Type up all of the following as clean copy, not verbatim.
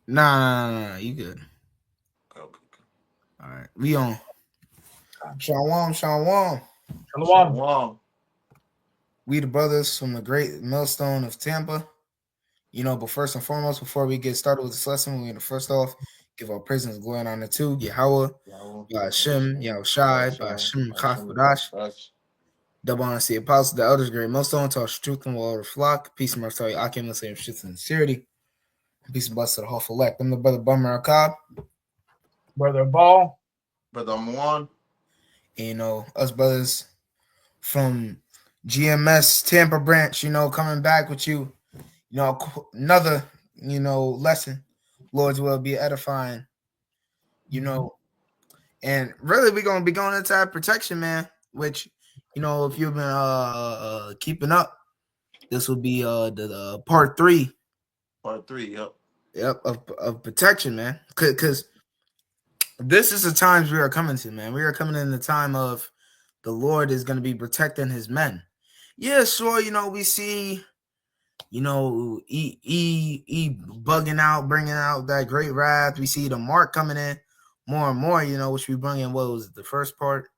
Nah, you good. Okay. All right, we on. Shalom, shalom. Shalom. Shalom. We the brothers from the great millstone of Tampa. But first and foremost, before we get started with this lesson, we're gonna first off give our praise and glory and honor to Yahweh, Yahweh, Hashem, Hashem, Yahushai, Yahshua, Hashem, Hashem, Chafadash, Dash. double honor to the apostles, the elders, great millstone, to our truth and all the flock, peace and mercy, Akim, and same shit and sincerity, peace and blessing to the whole elect. I'm the brother Bummer Akab. Brother Ball. Brother Amwan. And, us brothers from GMS Tampa branch, coming back with you, another, lesson. Lord's will be edifying, and really we're gonna be going into that protection, man. Which, if you've been keeping up, this will be the part 3. Part 3, yep. Yep, of protection, man. Because this is the times we are coming to, man. We are coming in the time of the Lord is going to be protecting his men. Yeah, sure, we see, E bugging out, bringing out that great wrath. We see the mark coming in more and more, which we bring in, what was it, the first part?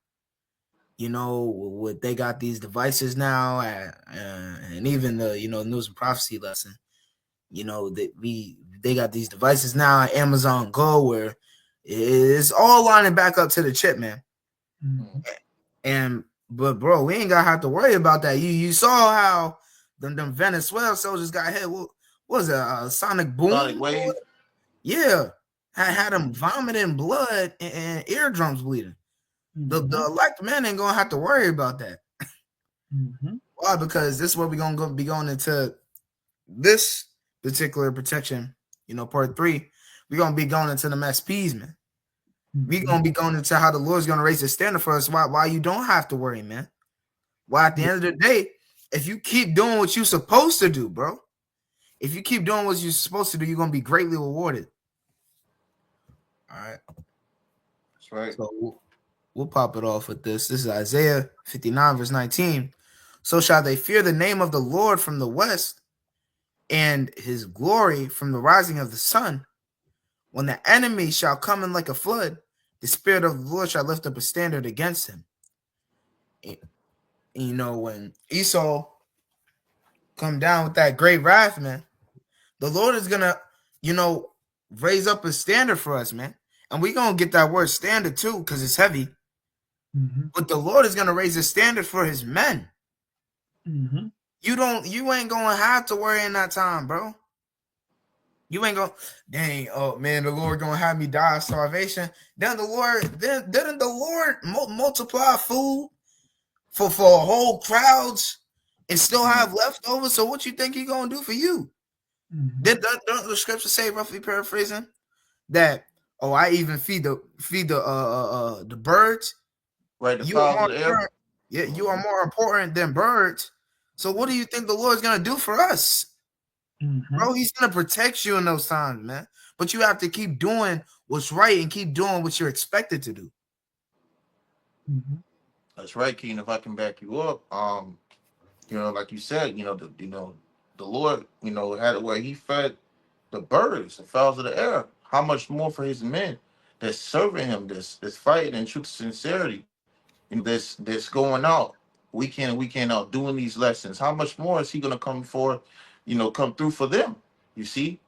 What they got these devices now, and even the, news and prophecy lesson, that they got these devices now, Amazon Go, where it's all lining back up to the chip, man. But bro, we ain't gonna have to worry about that. You saw how them Venezuela soldiers got hit. What was it? Sonic boom? Sonic wave. Yeah, had them vomiting blood and eardrums bleeding. The elect men ain't gonna have to worry about that. Why? Because this is where we're gonna be going into this particular protection. Part 3. We're gonna be going into the SPs, man. We're gonna be going into how the Lord's gonna raise the standard for us. Why you don't have to worry, man. Why at the end of the day, if you keep doing what you're supposed to do, bro, if you keep doing what you're supposed to do, you're gonna be greatly rewarded. All right. That's right. So we'll pop it off with this. This is Isaiah 59, verse 19. So shall they fear the name of the Lord from the west, and his glory from the rising of the sun. When the enemy shall come in like a flood, the spirit of the Lord shall lift up a standard against him. When Esau come down with that great wrath, man, the Lord is gonna, raise up a standard for us, man. And we're gonna get that word standard too, because it's heavy. But the Lord is gonna raise a standard for his men. You ain't gonna have to worry in that time, bro. You ain't gonna, dang, oh man, the Lord gonna have me die of starvation. Then didn't the Lord multiply food for whole crowds and still have leftovers? So what you think he gonna do for you? Don't the scripture say, roughly paraphrasing, that I even feed the birds? Right, the You are fowls more of the air. you are more important than birds. So what do you think the Lord's gonna do for us? Bro, he's gonna protect you in those times, man. But you have to keep doing what's right and keep doing what you're expected to do. That's right, Keen. If I can back you up, like you said, the Lord, had it where he fed the birds, the fowls of the air. How much more for his men that's serving him, that's fighting in truth and sincerity, that's going out weekend out doing these lessons. How much more is he gonna come come through for them? You see,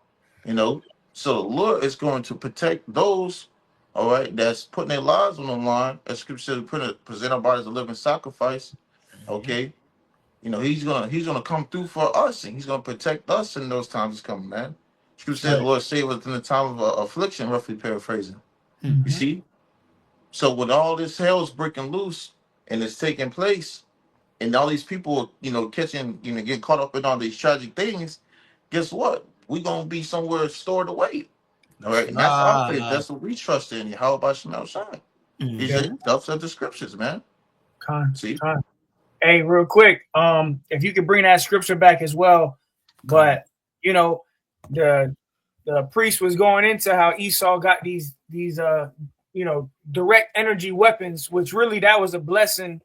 so the Lord is going to protect those, all right, that's putting their lives on the line. As scripture says, present our bodies a living sacrifice. Okay. He's gonna come through for us, and he's gonna protect us in those times coming, man. Scripture says, "Lord, save us in the time of affliction." Roughly paraphrasing. You see, so when all this hell is breaking loose and it's taking place, and all these people, catching, getting caught up in all these tragic things, guess what? We gonna be somewhere stored away. All right, and that's our faith. That's what we trust in. How about Shemel Shai? These are stuff of the scriptures, man. See. Hey, real quick, if you could bring that scripture back as well. But the priest was going into how Esau got these direct energy weapons, which really that was a blessing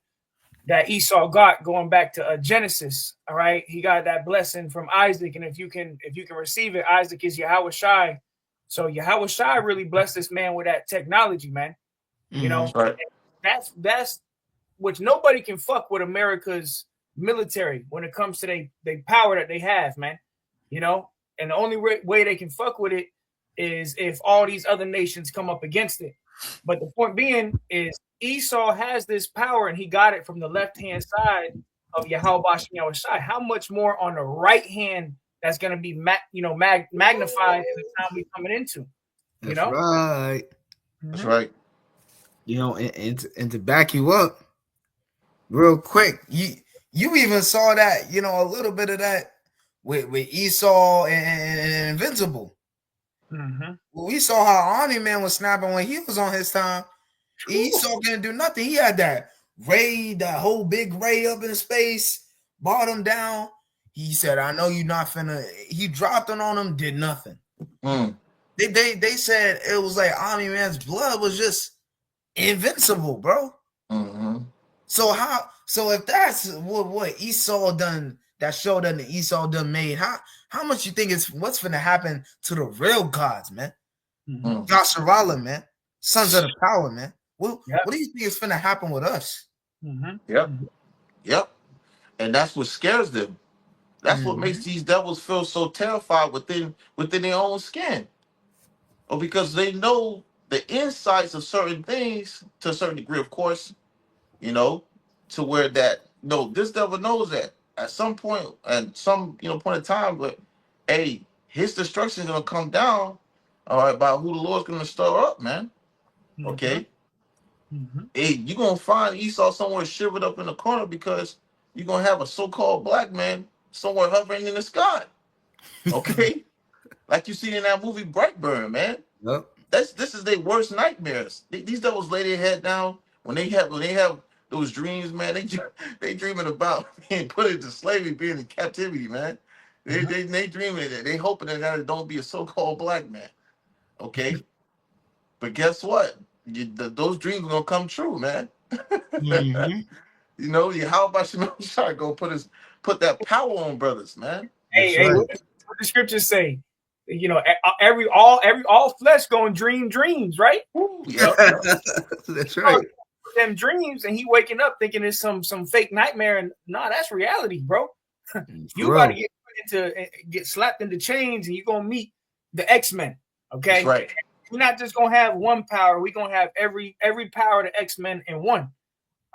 that Esau got going back to Genesis. All right, he got that blessing from Isaac, and if you can receive it, Isaac is Yahweh Shai, So Yahweh Shai really blessed this man with that technology, man. You know, right. that's which nobody can fuck with America's military when it comes to the power that they have, man. You know, and the only way they can fuck with it is if all these other nations come up against it. But the point being is Esau has this power and he got it from the left-hand side of Yahweh Shai. How much more on the right hand that's going to be magnified in the time we're coming into? That's right. That's right. You know, and to back you up real quick, you even saw that, you know, a little bit of that with Esau and Invincible. We saw how Army Man was snapping when he was on his time. Esau couldn't do nothing. He had that ray, that whole big ray up in space, brought him down. He said, I know you're not finna. He dropped it on him, did nothing. They said it was like Army Man's blood was just invincible, bro. So if that's what Esau done, that show that the Esau done made, how much you think what's gonna happen to the real gods, man? Yasharallah, man, sons of the power, man. What do you think is gonna happen with us? Yep. And that's what scares them. That's what makes these devils feel so terrified within their own skin. Or because they know the insights of certain things to a certain degree, of course, you know, to where that this devil knows that at some point and some point in time, but hey, his destruction is gonna come down, all right, about who the Lord's gonna stir up, man. Okay. Hey, you're gonna find Esau somewhere shivered up in the corner because you're gonna have a so-called black man somewhere hovering in the sky. Okay. Like you see in that movie Brightburn, man. Yep. This is their worst nightmares. These devils lay their head down when they have those dreams, man. They dreaming about being put into slavery, being in captivity, man. They dreaming that they hoping that it don't be a so-called black man. Okay, but guess what? Those dreams are gonna come true, man. You know, how about Shai go put that power on brothers, man? Hey, what the scriptures say? You know, all flesh going dream dreams, right? Yep. That's right. Them dreams, and he waking up thinking it's some fake nightmare, and that's reality, bro. You got to get slapped into chains, and you're gonna meet the X-Men. Okay, that's right. We're not just gonna have one power. We're gonna have every power of the X-Men in one.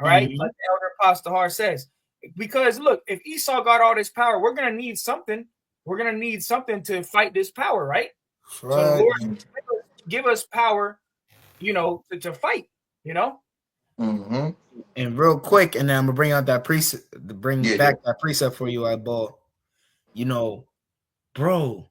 All right, like the Elder Apostle Har says. Because look, if Esau got all this power, we're gonna need something. We're gonna need something to fight this power, right? So the Lord give us power, to fight. And real quick, and then I'm gonna bring out that precept, that precept for you, eyeball. Bro,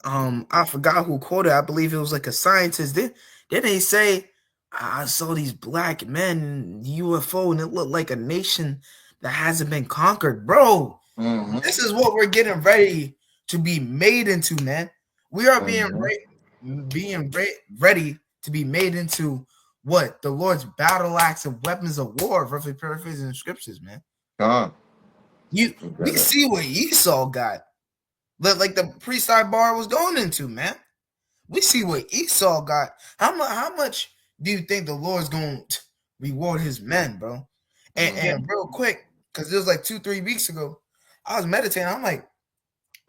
I forgot who quoted. I believe it was like a scientist. Did they say, I saw these black men UFO and it looked like a nation that hasn't been conquered, bro? This is what we're getting ready to be made into, man. We are being ready to be made into what? The Lord's battle axe and weapons of war, roughly paraphrasing the scriptures, man. We see what Esau got. Like the pre-side bar was going into, man. We see what Esau got. How much do you think the Lord's going to reward his men, bro? And real quick, because it was like 2-3 weeks ago, I was meditating. I'm like,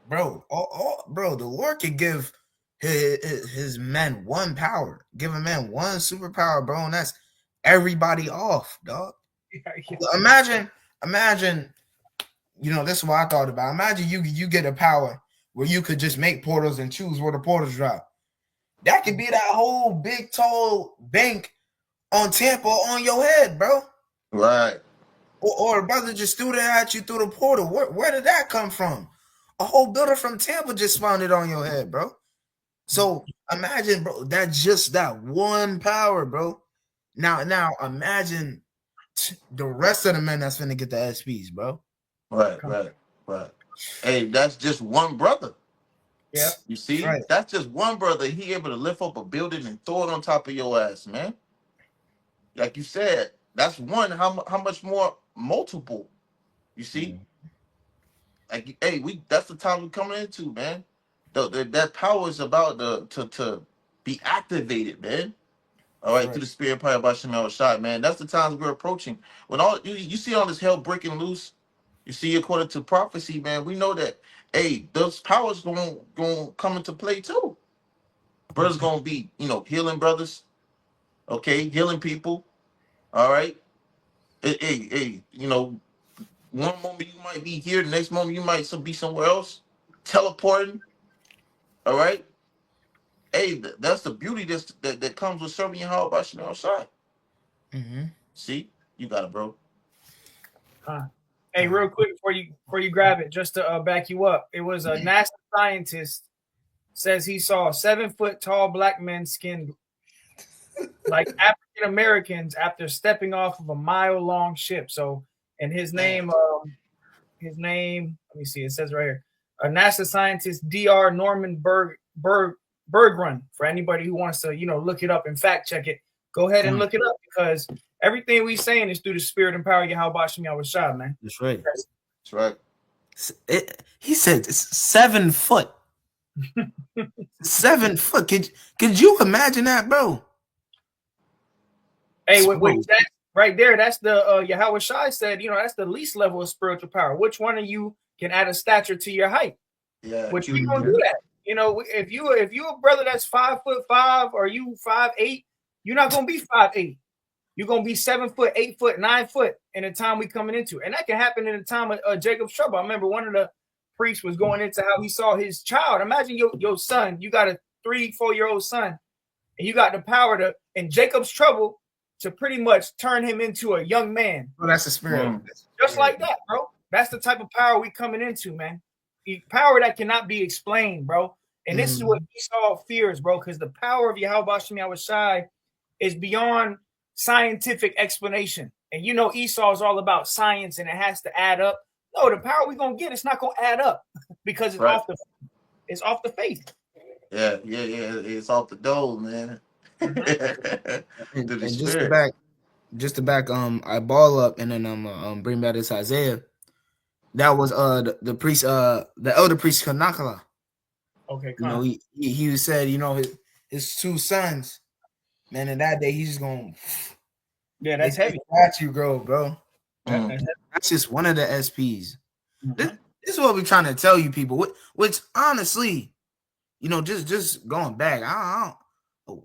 bro, the Lord could give his men one power, give a man one superpower, bro, and that's everybody off, dog. Imagine, this is what I thought about. Imagine you get a power where you could just make portals and choose where the portals drop. That could be that whole big tall bank on Tampa on your head, bro. Right. Or a brother just threw that at you through the portal. Where did that come from? A whole builder from Tampa just spawned it on your head, bro. So imagine, bro, that's just that one power, bro. Now imagine the rest of the men that's finna get the SPs, bro. Right. Hey, that's just one brother. Yeah. You see? Right. That's just one brother. He able to lift up a building and throw it on top of your ass, man. Like you said, that's one. How much more multiple? You see? Like, hey, that's the time we're coming into, man. that power is about to be activated, man. All right, through the spirit power by Shemal Shai, man. That's the times we're approaching. When all you see all this hell breaking loose, you see according to prophecy, man. We know that hey, those powers gonna come into play too. Brothers gonna be, healing brothers, okay, healing people. All right, hey, one moment you might be here, the next moment you might be somewhere else, teleporting. All right. Hey, that's the beauty that comes with serving your heart by Shemal Shai. See, you got it, bro. Hey, real quick before you grab it, just to back you up, it was a NASA scientist says he saw 7-foot tall black men skinned like African Americans after stepping off of a mile-long ship. So, and his name, let me see, it says right here, a NASA scientist, Dr. Norman Bergrun. For anybody who wants to, look it up and fact check it, go ahead and look it up because everything we saying is through the spirit and power of Yahweh Shem Shai, man. That's right. That's right. He said it's 7 foot. 7 foot. Could you imagine that, bro? Hey, wait, that right there, that's the Yahweh Shai said, that's the least level of spiritual power. Which one of you can add a stature to your height? Yeah. Which you don't do that. If you a brother that's 5'5" or you 5'8", you're not gonna be 5'8". You're gonna be 7 foot, 8 foot, 9 foot in the time we coming into, and that can happen in the time of Jacob's trouble. I remember one of the priests was going into how he saw his child. Imagine your son. You got a 3-4-year-old son, and you got the power to in Jacob's trouble to pretty much turn him into a young man. Well, that's the spirit. Just like that, bro. That's the type of power we coming into, man. Power that cannot be explained, bro. And this is what Esau fears, bro, because the power of Yahweh Shem Shai is beyond scientific explanation. And Esau is all about science and it has to add up. No, the power we're gonna get, it's not gonna add up because it's off the faith. Yeah. It's off the dole, man. And just to back I ball up and then bring back this Isaiah. That was the priest the elder priest Kanakala. Okay, he said, his 2 sons, man, in that day he's just gonna that's heavy. Watch you grow, bro. That's just one of the SPs. This is what we're trying to tell you people. Which honestly, just going back,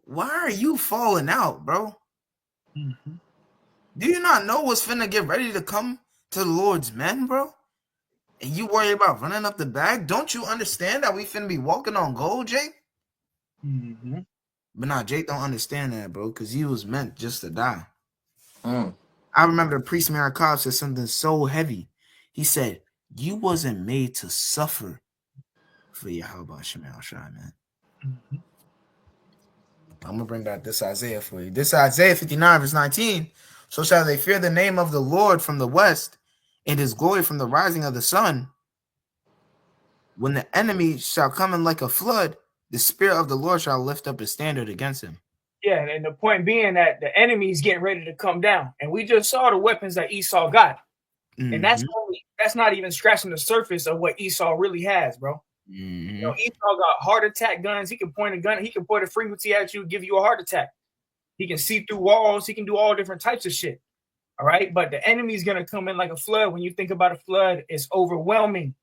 why are you falling out, bro? Do you not know what's finna get ready to come to the Lord's men, bro? And you worry about running up the bag? Don't you understand that we finna be walking on gold, Jake? But nah, Jake don't understand that, bro, because he was meant just to die. I remember the priest Marakov said something so heavy. He said, you wasn't made to suffer for Yahweh Shemal Shai, man. I'm going to bring back this Isaiah for you. This Isaiah 59, verse 19. So shall they fear the name of the Lord from the west, and his glory from the rising of the sun. When the enemy shall come in like a flood, the spirit of the Lord shall lift up his standard against him. Yeah, and the point being that the enemy is getting ready to come down. And we just saw the weapons that Esau got. And that's not even scratching the surface of what Esau really has, bro. Esau got heart attack guns. He can point a gun, he can point a frequency at you, give you a heart attack. He can see through walls, he can do all different types of shit. All right. But the enemy is gonna come in like a flood. When you think about a flood, it's overwhelming.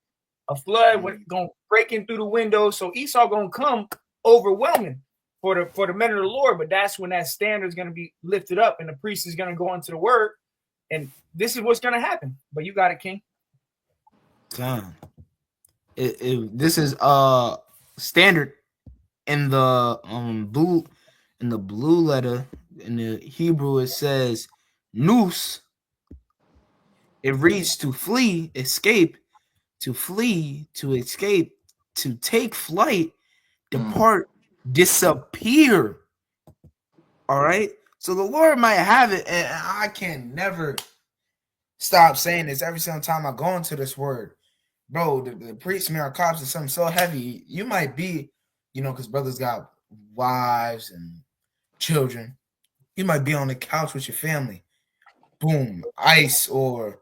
A flood gonna break in through the window. So Esau gonna come overwhelming for the men of the Lord. But that's when that standard is gonna be lifted up and the priest is gonna go into the word. And this is what's gonna happen. But you got it, King. Damn. This is standard in the blue letter. In the Hebrew, it says nous. It reads to flee, escape, to flee, to escape, to take flight, depart, disappear. All right. So the Lord might have it, and I can never stop saying this every single time I go into this word. Bro, the priest Marakov is something so heavy. You might be, because brothers got wives and children. You might be on the couch with your family. Boom, ICE or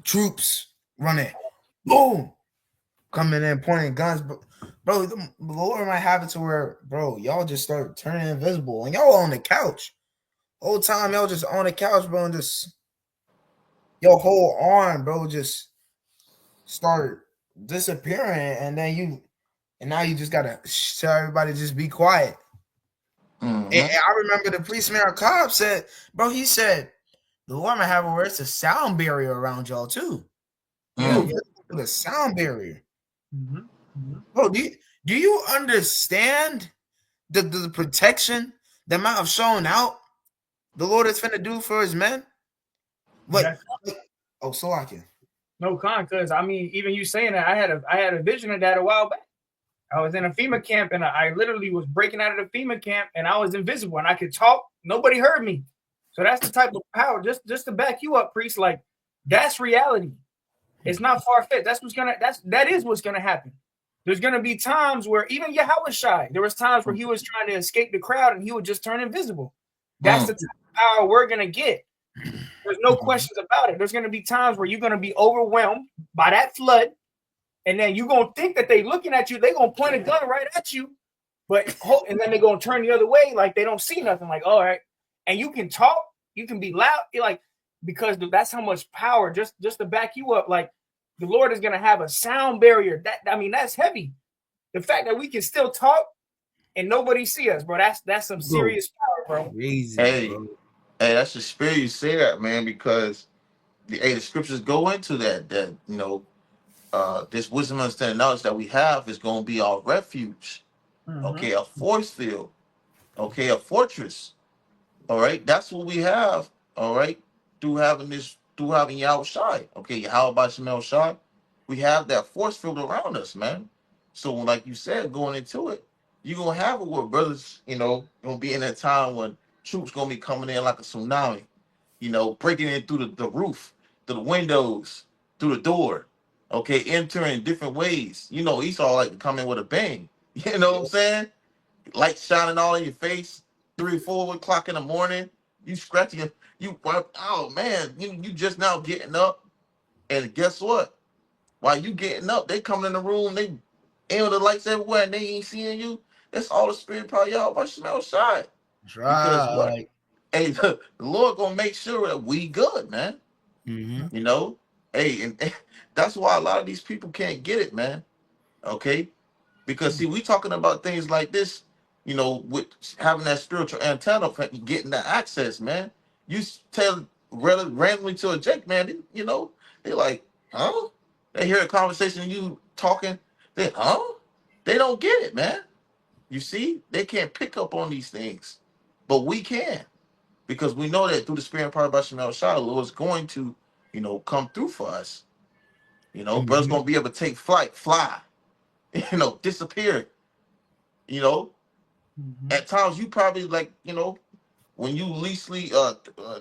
troops running. Boom, coming in pointing guns. bro, the Lord might have it to where, bro, y'all just start turning invisible and y'all on the couch. Whole time y'all just on the couch, bro, and just your whole arm, bro, just start disappearing, and now you just gotta tell everybody just be quiet. And I remember the priest Mayor Cobb said, bro, he said the Lord might have where it's a sound barrier around y'all too. Yeah, the sound barrier. Bro, do you understand the protection that might have shown out the Lord is finna do for his men? So I can. No, because I mean, even you saying that, I had a vision of that a while back. I was in a FEMA camp, and I literally was breaking out of the FEMA camp, and I was invisible, and I could talk. Nobody heard me. So that's the type of power. Just to back you up, priest. Like, that's reality. It's not far fetched. That is what's gonna happen. There's gonna be times where even Yahushua, there was times where he was trying to escape the crowd, and he would just turn invisible. That's the type of power we're gonna get. There's no questions about it. There's gonna be times where you're gonna be overwhelmed by that flood. And then you're going to think that they looking at you. They're going to point a gun right at you. And then they're going to turn the other way like they don't see nothing. Like, all right. And you can talk. You can be loud. Like, because that's how much power, just to back you up. Like, the Lord is going to have a sound barrier. That's heavy. The fact that we can still talk and nobody see us, bro, that's some serious power, bro. Hey, that's the spirit you say that, man, because the scriptures go into that, this wisdom, understanding, knowledge that we have is going to be our refuge. Okay, a force field. Okay, a fortress. All right, that's what we have. All right, through having Yahushua. Okay, Yahweh Shemel Shai, we have that force field around us, man. So, like you said, going into it, you're gonna have it where brothers, gonna be in that time when troops gonna be coming in like a tsunami, breaking in through the roof, through the windows, through the door. Okay, entering different ways. Esau like to come in with a bang. You know what I'm saying? Lights shining all in your face, 3 or 4 o'clock in the morning. You scratching oh man, you just now getting up. And guess what? While you getting up, they coming in the room, they aim the lights everywhere, and they ain't seeing you. That's all the spirit power y'all by smell shine. That's right. Because what? Hey, the Lord gonna make sure that we good, man. Hey, and that's why a lot of these people can't get it, man. Okay, because see, we talking about things like this, with having that spiritual antenna, getting that access, man. You tell randomly to a Jake, man, they like, huh? They hear a conversation, you talking, they don't get it, man. You see, they can't pick up on these things, but we can. Because we know that through the spirit and power of Shemel Shah, the Lord is going to, come through for us. Brother's going to be able to take flight, fly, disappear. At times you probably like, when you leastly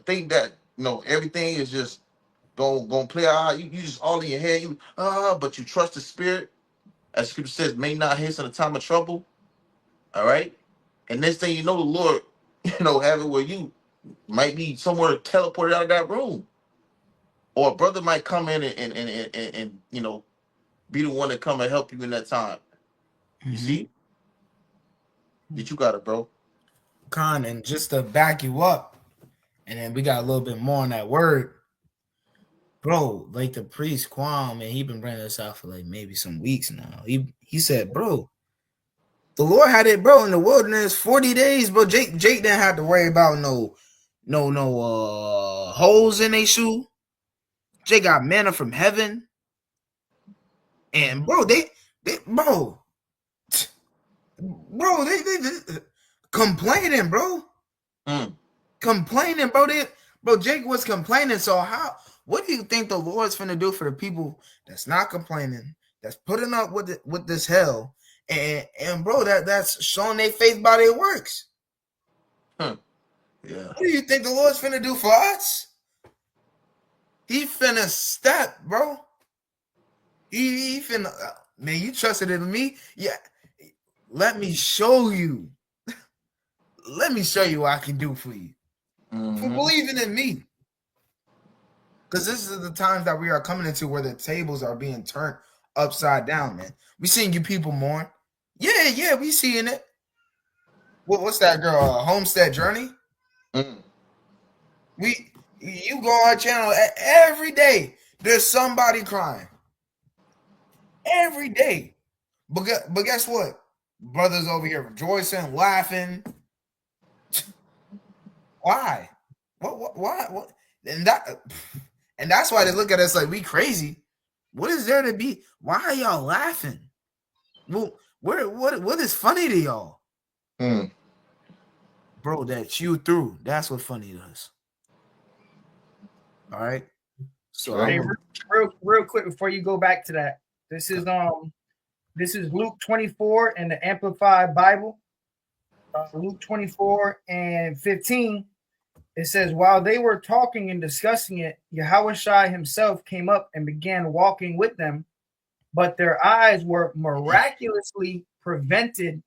think that, everything is just gonna play out, you just all in your head, but you trust the spirit, as scripture says, may not hasten in the time of trouble. All right. And next thing you know, the Lord, have it where you might be somewhere teleported out of that room, or a brother might come in and be the one to come and help you in that time. You see, that you got it, bro. Con, and just to back you up, and then we got a little bit more on that word, bro. Like the priest Quam, and he been bringing this out for like maybe some weeks now. He said, bro, the Lord had it, bro, in the wilderness 40 days, bro. Jake didn't have to worry about no holes in their shoe. Jake got manna from heaven. And bro, they complaining, bro. Complaining, bro. Jake was complaining. So what do you think the Lord's finna do for the people that's not complaining, that's putting up with this hell? And bro, that's showing their faith by their works. Yeah. What do you think the Lord's finna do for us? He finna step, bro. He finna, man, you trusted in me? Yeah. Let me show you. Let me show you what I can do for you. For believing in me. Because this is the times that we are coming into where the tables are being turned upside down, man. We seeing you people mourn. Yeah, we seeing it. What's that girl? Homestead Journey. Mm. You go on our channel every day. There's somebody crying every day. But guess what? Brothers over here rejoicing, laughing. Why? What? Why? What? And that's why they look at us like we crazy. What is there to be? Why are y'all laughing? Well, what is funny to y'all? Mm. Bro, that you through. That's what funny does. All right. So hey, real quick before you go back to that, this is Luke 24 in the Amplified Bible. Luke 24 and 15. It says, while they were talking and discussing it, Yahushua himself came up and began walking with them, but their eyes were miraculously prevented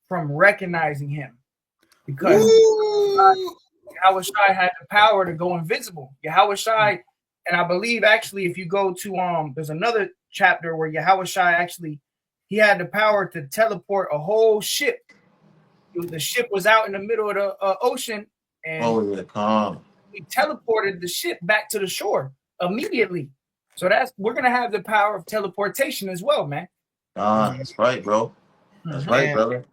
from recognizing him because Yahushua had the power to go invisible. Yahushua, and I believe actually if you go to there's another chapter where Yahushua actually he had the power to teleport a whole ship. The ship was out in the middle of the ocean, and he teleported the ship back to the shore immediately. So we're gonna have the power of teleportation as well, man. That's right, bro. That's right, brother.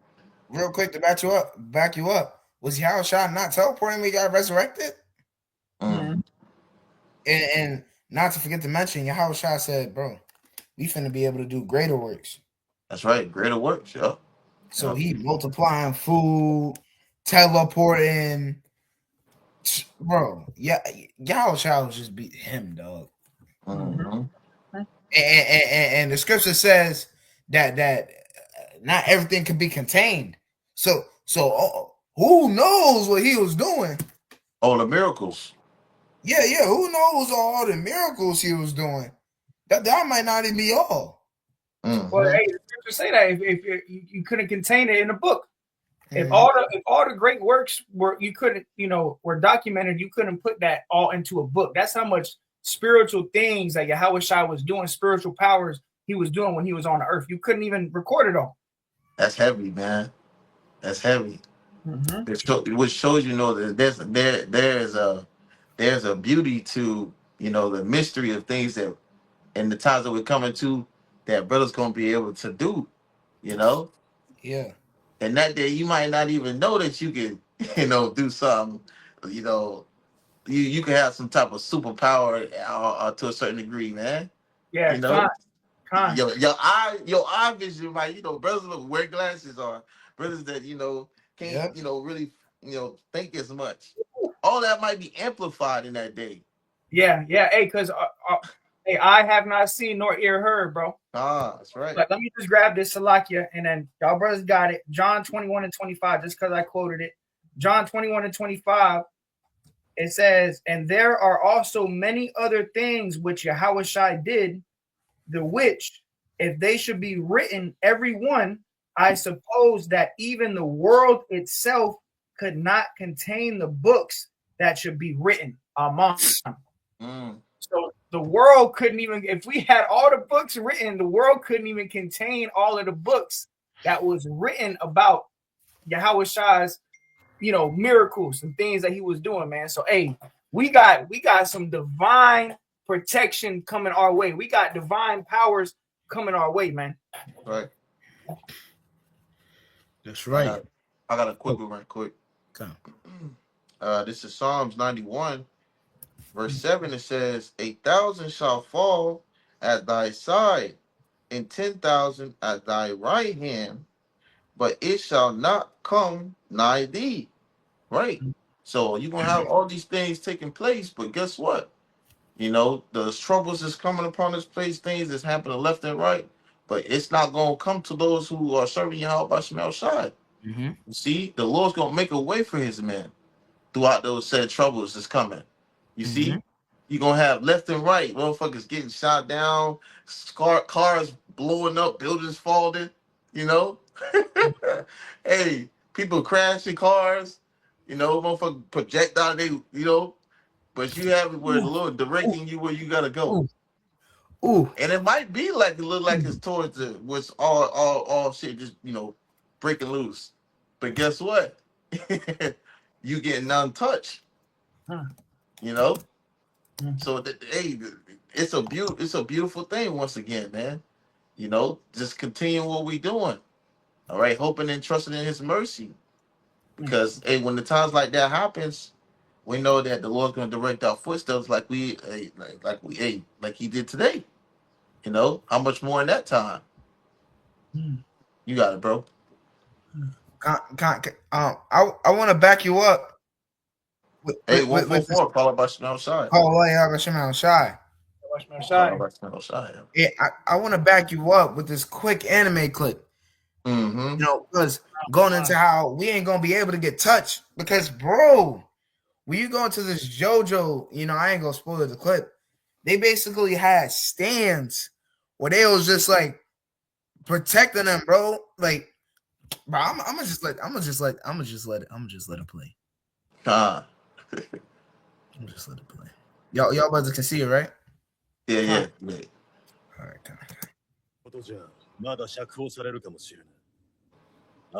Real quick to back you up. Was Yahushua not teleporting when he got resurrected? Mm. And not to forget to mention, Yahushua said, "Bro, we finna be able to do greater works." That's right, greater works, yo. So he multiplying food, teleporting. Bro, yeah, Yahushua was just beat him, dog. Mm-hmm. And the scripture says that not everything can be contained. So who knows what he was doing? All the miracles. Yeah. Who knows all the miracles he was doing? That might not even be all. Mm-hmm. Well, hey, the scripture say that if you couldn't contain it in a book, if all the great works were were documented, you couldn't put that all into a book. That's how much spiritual things that Yahushua was doing, spiritual powers he was doing when he was on the earth. You couldn't even record it all. That's heavy, man. That's heavy. Mm-hmm. Which shows that there's a beauty to the mystery of things that in the times that we're coming to that brother's gonna be able to do, Yeah. And that day you might not even know that you can do something, you can have some type of superpower to a certain degree, man. Yeah, Con. Your eye vision might, brothers that wear glasses or brothers that can't really think as much. All that might be amplified in that day. Yeah. Hey, because hey, I have not seen nor ear heard, bro. That's right. But let me just grab this Salakia, and then y'all brothers got it. John 21 and 25, just because I quoted it. John 21 and 25. It says, and there are also many other things which Yahushua did, the which, if they should be written, every one, I suppose that even the world itself could not contain the books that should be written. Amen. So the world couldn't even, if we had all the books written, the world couldn't even contain all of the books that was written about Yahushua's, miracles and things that he was doing, man. So, hey, we got some divine protection coming our way. We got divine powers coming our way, man. Right. That's right. I got a quick one right quick. Come. This is Psalms 91, verse 7. It says, 1,000 shall fall at thy side, and 10,000 at thy right hand, but it shall not come nigh thee. Right. So you're gonna have all these things taking place, but guess what? The troubles is coming upon this place, things that's happening left and right, but it's not gonna come to those who are serving Yahweh by Shemel Shai. Mm-hmm. See, the Lord's gonna make a way for his men throughout those said troubles that's coming. You see, you're gonna have left and right, motherfuckers getting shot down, cars blowing up, buildings falling, Hey, people crashing cars, motherfucker projectile, but you have it where the Lord directing you where you gotta go. Ooh. And it might be like it look like it's towards the what's all shit just breaking loose. But guess what? You getting untouched. You know? So hey, it's a beautiful thing once again, man. You know, just continue what we doing. All right, hoping and trusting in his mercy. Because hey, when the times like that happens, we know that the Lord's gonna direct our footsteps like he did today. You know, how much more in that time? You got it, bro. I want to back you up. Hey, 144 followed by Chanel Shy. Oh, yeah, Chanel Shy. Yeah, I want to back you up with this quick anime clip. Mm-hmm. You know, because going into how we ain't gonna be able to get touched. Because, bro, when you go into this JoJo, you know, I ain't gonna spoil the clip. They basically had stands where they was just like protecting them, bro. Like, bro, I'm gonna just let it play. I'm just let it play. Y'all brothers can see it, right? Yeah. All right, come on. じゃまだ釈放されるかもしれない。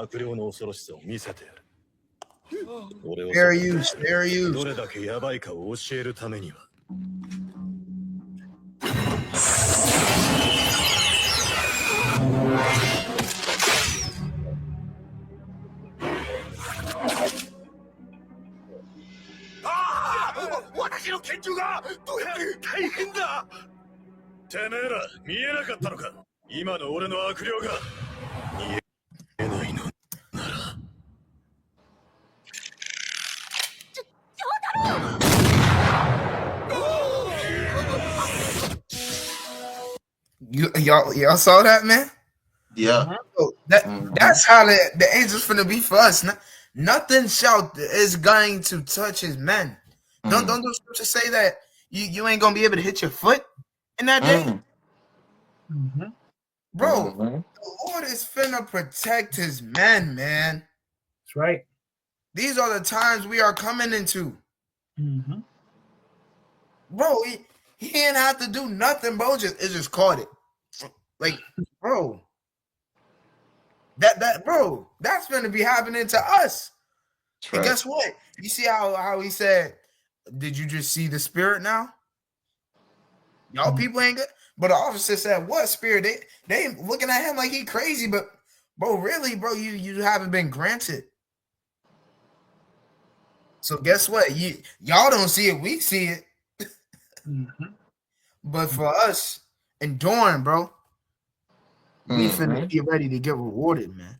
悪霊の恐ろしさを見せてやる。俺をどれだけやばいかを教えるためには。私の拳銃が大変だ。てめえら見えなかったのか。今の俺の悪霊が見えないのなら。Y'all saw that, man? Yeah. So that's how the angels finna be for us. Nothing is going to touch his men. Don't the scripture say that you ain't gonna be able to hit your foot in that day? Bro, the Lord is finna protect his men, man. That's right. These are the times we are coming into. Bro, he didn't have to do nothing, bro. It just caught it. Like, bro. Bro, that's gonna be happening to us. Right. And guess what? You see how he said, did you just see the spirit now? Y'all people ain't good. But the officer said, what spirit? They looking at him like he crazy, but bro, really, bro, you haven't been granted. So guess what? Y'all don't see it, we see it. But for us, enduring, bro, we finna be ready to get rewarded, man.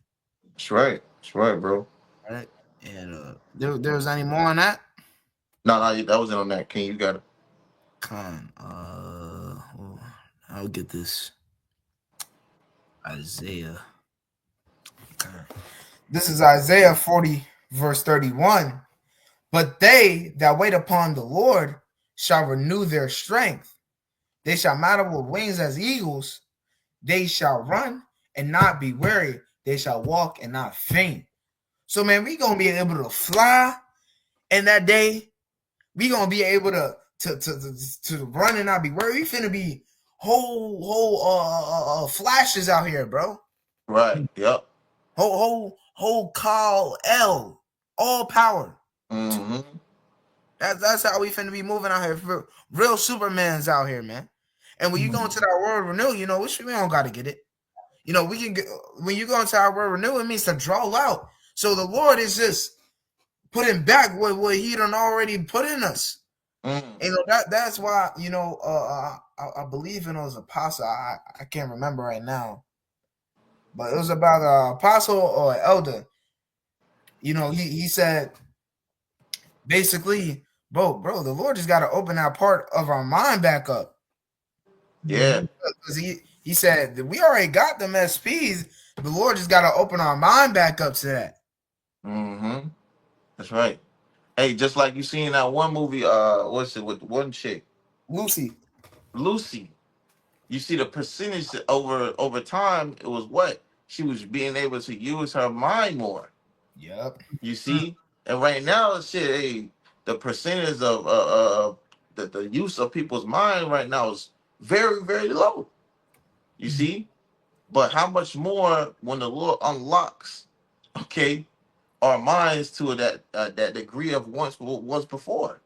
That's right, bro. All right. And there was any more on that? No, that wasn't on that. King, you got it. I'll get this. Isaiah. Okay. This is Isaiah 40, verse 31. But they that wait upon the Lord shall renew their strength. They shall mount up with wings as eagles. They shall run and not be weary. They shall walk and not faint. So, man, we gonna be able to fly in that day. We gonna be able to run and not be worried. We finna be whole flashes out here, bro. Right. Yep. Whole call L, all power. That's how we finna be moving out here. Real Supermans out here, man. And when you go into that world renew, you know, we don't gotta get it. You know, we can get when you go into our world renew, it means to draw out. So the Lord is just putting back what he done already put in us. You know, that's why, you know, I believe in those apostle. I can't remember right now. But it was about an apostle or an elder. You know, he said basically, bro, the Lord just got to open that part of our mind back up. Yeah. Because he said that we already got them SPs. The Lord just got to open our mind back up to that. That's right. Hey, just like you seen that one movie, what's it with one chick? Lucy. You see the percentage over time, it was what? She was being able to use her mind more. Yep. You see? And right now, shit, hey, the percentage of the use of people's mind right now is very, very low. You see? But how much more when the Lord unlocks, okay, our minds to that degree of once was before.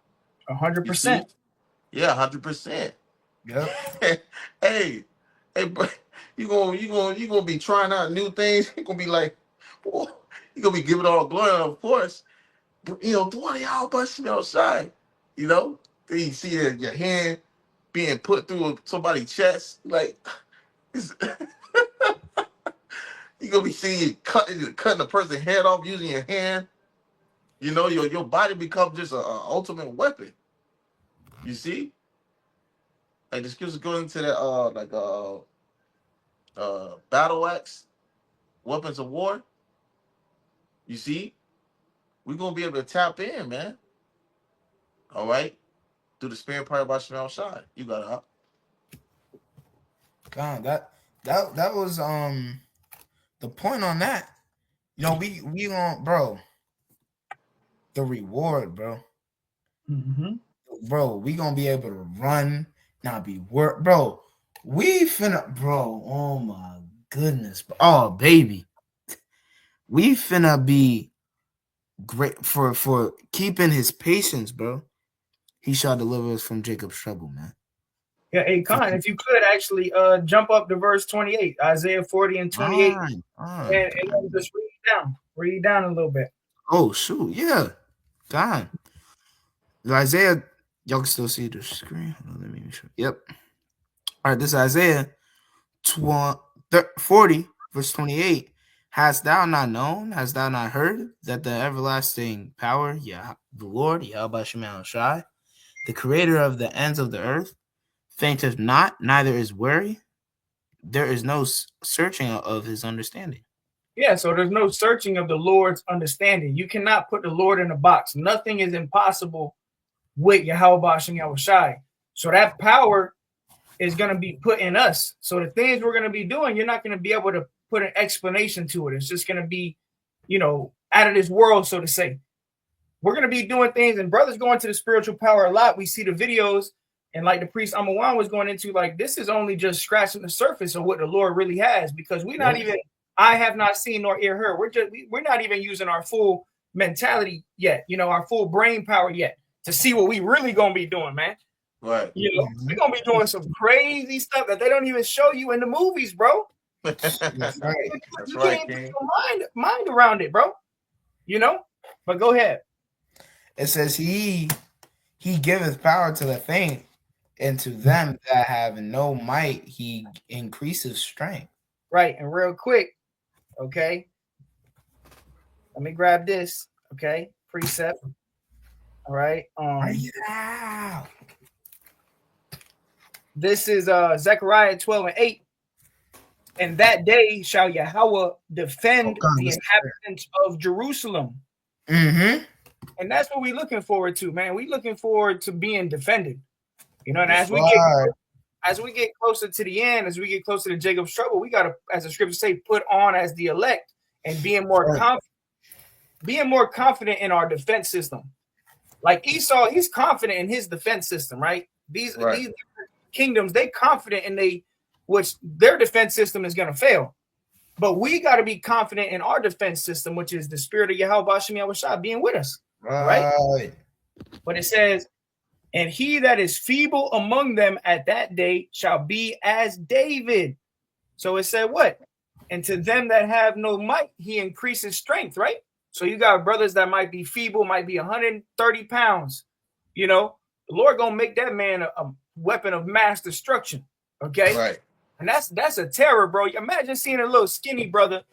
100%. Yeah, 100%. Yep. hey, but you gonna be trying out new things. You gonna be like, oh, you gonna be giving all glory, of course. But, you know, the one of y'all busting outside. You know, then you see your hand being put through somebody's chest, like it's, you gonna be seeing you cutting a person's head off using your hand. You know, your body becomes just an ultimate weapon. You see, like the scriptures go into that battle axe, weapons of war. You see, we're gonna be able to tap in, man. All right, through the spirit part by Shemel Shai. You got it. Huh? God, that was the point on that. You know, we on, bro. The reward, bro. Bro, we gonna be able to run, not be work, bro. We finna, bro. Oh my goodness, oh baby, we finna be great for keeping his patience, bro. He shall deliver us from Jacob's trouble, man. Yeah, hey, Khan, if you could actually jump up to verse 28, Isaiah 40 and 28, and just read down a little bit. Oh shoot, yeah, God. Isaiah, y'all can still see the screen. Let me make sure. Yep. All right, this is Isaiah 40, verse 28. Hast thou not known, hast thou not heard, that the everlasting power, the Lord, Yahweh Shemel Shai, the creator of the ends of the earth, fainteth not, neither is weary. There is no searching of his understanding. Yeah, so there's no searching of the Lord's understanding. You cannot put the Lord in a box. Nothing is impossible with Yahweh Shemel Shai. So that power is going to be put in us. So the things we're going to be doing, you're not going to be able to put an explanation to it. It's just going to be, you know, out of this world, so to say. We're going to be doing things, and brothers going to the spiritual power a lot. We see the videos, and like the priest Amawan was going into, like, this is only just scratching the surface of what the Lord really has, because we're not even, I have not seen nor ear heard. We're not even using our full mentality yet, you know, our full brain power yet to see what we really going to be doing, man. Right. You know, we're going to be doing some crazy stuff that they don't even show you in the movies, bro. That's right. You can't put your mind around it, bro. You know? But go ahead. It says he giveth power to the faint, and to them that have no might he increases strength. Right. And real quick, okay, let me grab this, okay, precept. All right. This is Zechariah 12 and 8. And that day shall Yahweh defend the inhabitants of Jerusalem. Mm-hmm. And that's what we're looking forward to, man. We're looking forward to being defended. You know, and as we get closer to the end, as we get closer to Jacob's trouble, we got to, as the scriptures say, put on as the elect and being more confident in our defense system. Like Esau, he's confident in his defense system, right? These kingdoms, they confident in which their defense system is going to fail. But we got to be confident in our defense system, which is the spirit of Yahweh Shemel Shai being with us. Right? But it says, and he that is feeble among them at that day shall be as David. So it said what? And to them that have no might, he increases strength, right? So you got brothers that might be feeble, might be 130 pounds. You know, the Lord gonna make that man a weapon of mass destruction. Okay. Right. And that's a terror, bro. Imagine seeing a little skinny brother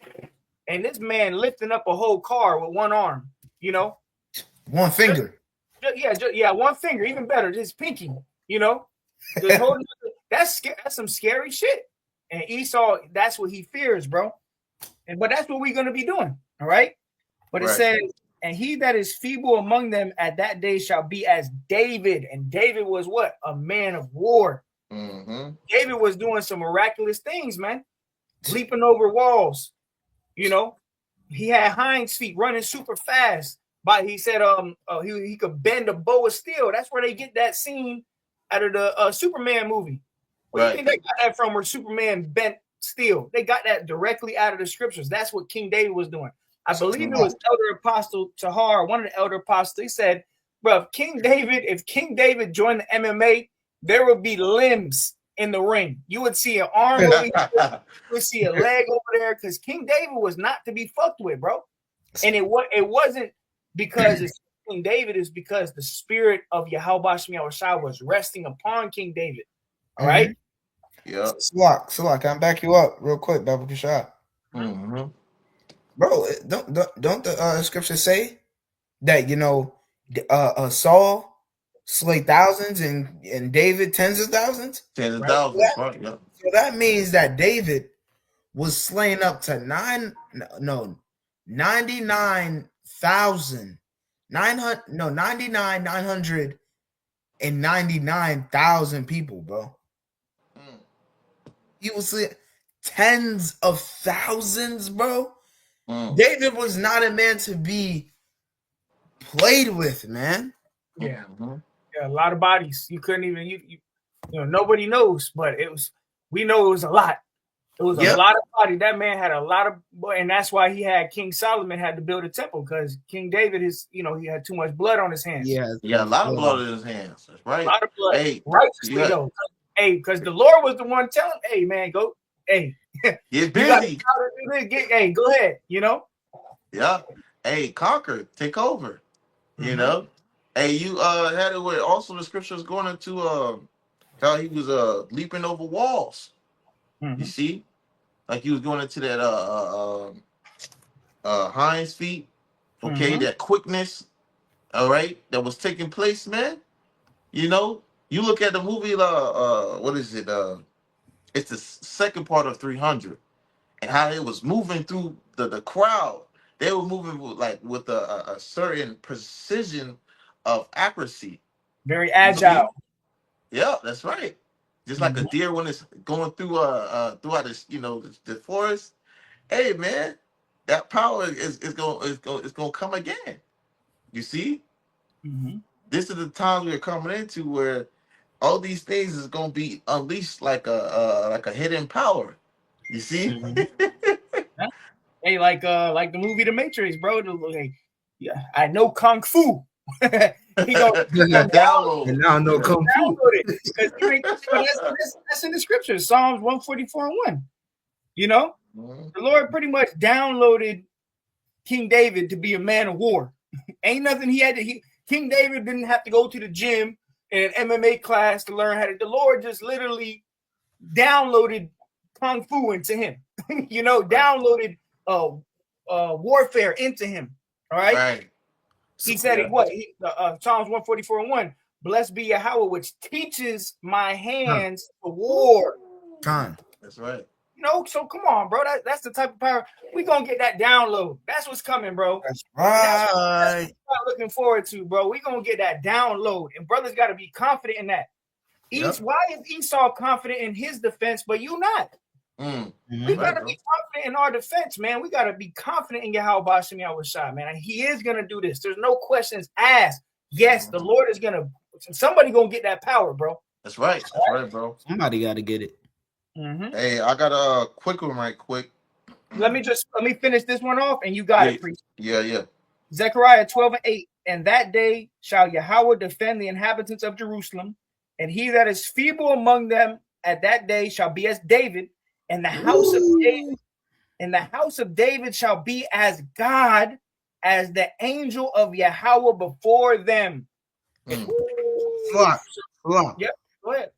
and this man lifting up a whole car with one arm, you know? One finger. One finger, even better, just pinky, you know? Just holding, that's some scary shit. And Esau, that's what he fears, bro. But that's what we're going to be doing, all right? But it says, and he that is feeble among them at that day shall be as David. And David was what? A man of war. Mm-hmm. David was doing some miraculous things, man. Leaping over walls, you know. He had hinds feet running super fast. But he said he could bend a bow of steel. That's where they get that scene out of the Superman movie. Where you think they got that from? Where Superman bent steel? They got that directly out of the scriptures. That's what King David was doing. I believe it was Elder Apostle Tahar, one of the Elder Apostles. He said, "Bro, if King David joined the MMA, there would be limbs in the ring. You would see an arm over here, you would see a leg over there, because King David was not to be fucked with, bro. And it wasn't because it's King David, is because the spirit of Yahweh Shai was resting upon King David. All right." Yeah. Salak, can I back you up real quick, Baba Kashad? Mm-hmm. Bro, don't the scriptures say that, Saul slay thousands and David tens of thousands? Tens of thousands, right? Yeah. So that means that David was slain up to 999,000 people, bro. He was tens of thousands, bro. David was not a man to be played with, man. Yeah, yeah, a lot of bodies. You couldn't even nobody knows, but we know it was a lot. It was a lot of bodies. That man had a lot of, and that's why he had King Solomon had to build a temple, because King David he had too much blood on his hands. Yeah, a lot of blood on his hands. That's right. A lot of blood. Hey, righteously though. Hey, because the Lord was the one telling, hey man, go, hey, get busy. Hey, go ahead, Yeah. Hey, conquer, take over. Hey, you had it where also the scriptures going into how he was leaping over walls. You see, like he was going into that hinds feet. Okay, that quickness. All right, that was taking place, man. You look at the movie, what is it? It's the second part of 300, and how it was moving through the crowd. They were moving with a certain precision of accuracy. Very agile. Yeah, that's right. Just like a deer when it's going through throughout this, the forest. Hey, man, that power is gonna come again. You see, this is the times we're coming into where all these things is gonna be unleashed like a hidden power. You see? Hey, like the movie The Matrix, bro. I know Kung Fu. He goes, download. And now know Kung Fu. That's in the scriptures, Psalms 144:1. The Lord pretty much downloaded King David to be a man of war. Ain't nothing he had to. King David didn't have to go to the gym and an MMA class to learn how to. The Lord just literally downloaded Kung Fu into him. Downloaded warfare into him. All right. Right. He said Psalms 144:1. Blessed be Yahweh, which teaches my hands to war. That's right. So come on, bro. That's the type of power we gonna get. That download. That's what's coming, bro. That's right. That's what I'm looking forward to, bro. We gonna get that download, and brothers got to be confident in that. Why is Esau confident in his defense, but you not? We gotta be confident in our defense, man. We gotta be confident in Yahweh Shai, man. He is gonna do this. There's no questions asked. Yes, the Lord is gonna. Somebody gonna get that power, bro. That's right. That's right, bro. Somebody got to get it. Hey, I got a quick one, right quick. Let me finish this one off, and you got it, priest. Yeah. Zechariah 12:8. And that day shall Yahweh defend the inhabitants of Jerusalem, and he that is feeble among them at that day shall be as David, and the house of David, and the house of David shall be as God, as the angel of Yahweh before them. Fuck. Yep. Go ahead.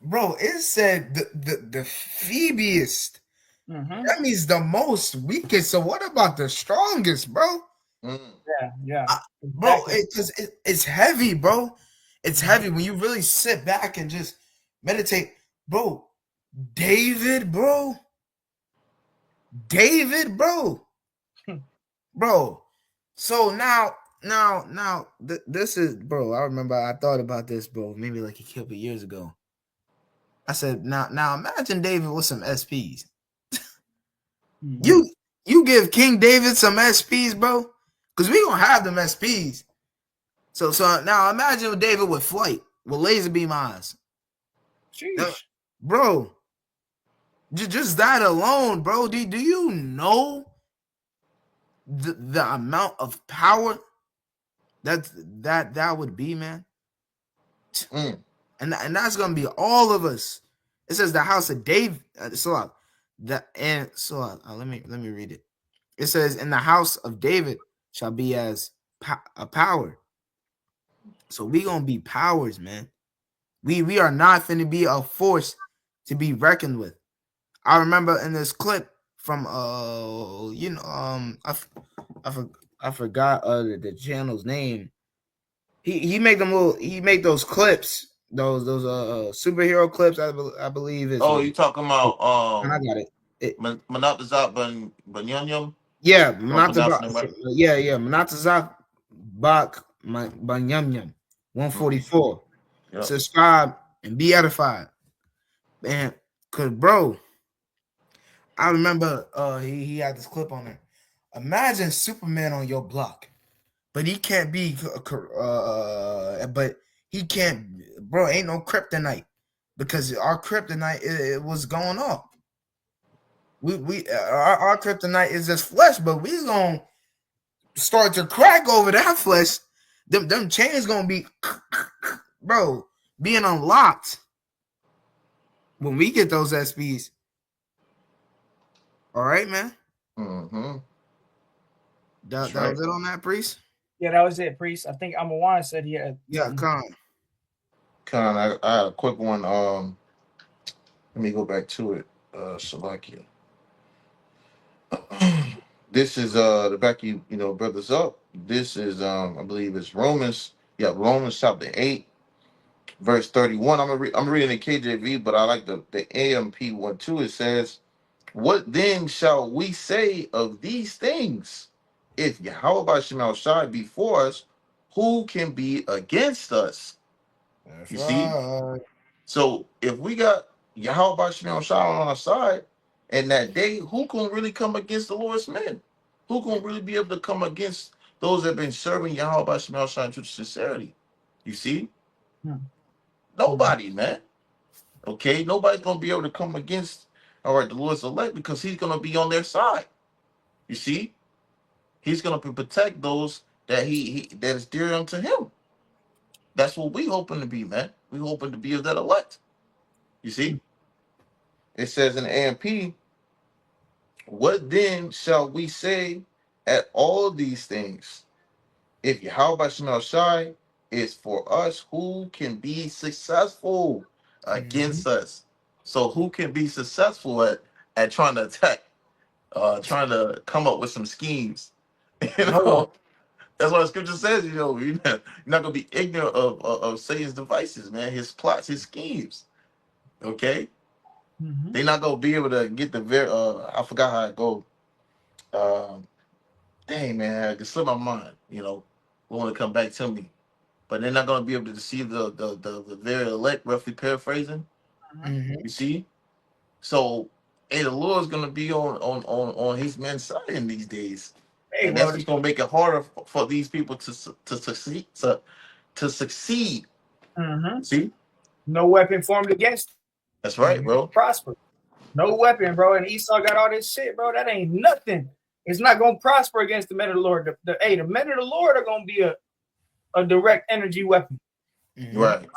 Bro, it said the feeblest. That means the most weakest. So what about the strongest, bro? Yeah. Bro, it's heavy, bro. It's heavy when you really sit back and just meditate, bro. David, bro. Bro. So now, this is, bro. I remember I thought about this, bro. Maybe like a couple years ago. I said, now imagine David with some SPs. You give King David some SPs, bro, because we gonna have them SPs. So now imagine David with flight, with laser beam eyes. Bro, just that alone, bro. Do you know the amount of power that would be, man? And that's gonna be all of us. It says the house of David. Let me read it. It says, "In the house of David shall be as a power." So we gonna be powers, man. We are not finna be a force to be reckoned with. I remember in this clip from I forgot the channel's name. He make those clips, those superhero clips. I believe is. Oh, you talking about I got it. Manatazak Banyanyam? Yeah, Manatazak Bak Banyamyam 144. Yep. Subscribe and be edified, man. Cause bro, I remember he had this clip on there. Imagine Superman on your block, but he can't be but he can't, bro. Ain't no kryptonite because our kryptonite it was going off. Our kryptonite is just flesh, but we gonna start to crack over that flesh. Them chains gonna be, bro, being unlocked when we get those SPs. All right, man. That was it on that, Priest? Yeah, that was it, Priest. I think Amawan said he had. Yeah, Khan, I had a quick one. Let me go back to it. Salakia. This is to back you brothers up. This is I believe it's Romans. Yeah, Romans chapter 8, verse 31. I'm reading the KJV, but I like the AMP one too. It says, "What then shall we say of these things? If Yahweh Shemel Shai be for us, who can be against us?" That's you right. See? So if we got Yahweh Shemel Shai on our side, and that day, who can really come against the Lord's men? Who can really be able to come against those that have been serving Yahweh Shemel Shai to sincerity? You see? Nobody, man. Okay, nobody's gonna be able to come against the Lord's elect because he's gonna be on their side. You see? He's gonna protect those that that is dear unto him. That's what we hoping to be, man. We hoping to be of that elect. You see? It says in AMP, "What then shall we say at all these things? If Yahweh Shemel Shai is for us, who can be successful against us?" So who can be successful at trying to attack, trying to come up with some schemes? That's what the scripture says. You're not gonna be ignorant of Satan's devices, man. His plots, his schemes. Okay, they're not gonna be able to get the I forgot how it go. Dang, man, I can slip my mind. Want to come back to me, but they're not gonna be able to deceive the very elect. Roughly paraphrasing. You see, so the Lord's gonna be on his men's side in these days. And that's just gonna make it harder for these people to succeed. To succeed. See, no weapon formed against. That's right, bro. Prosper. No weapon, bro. And Esau got all this shit, bro. That ain't nothing. It's not gonna prosper against the men of the Lord. The men of the Lord are gonna be a direct energy weapon. Right.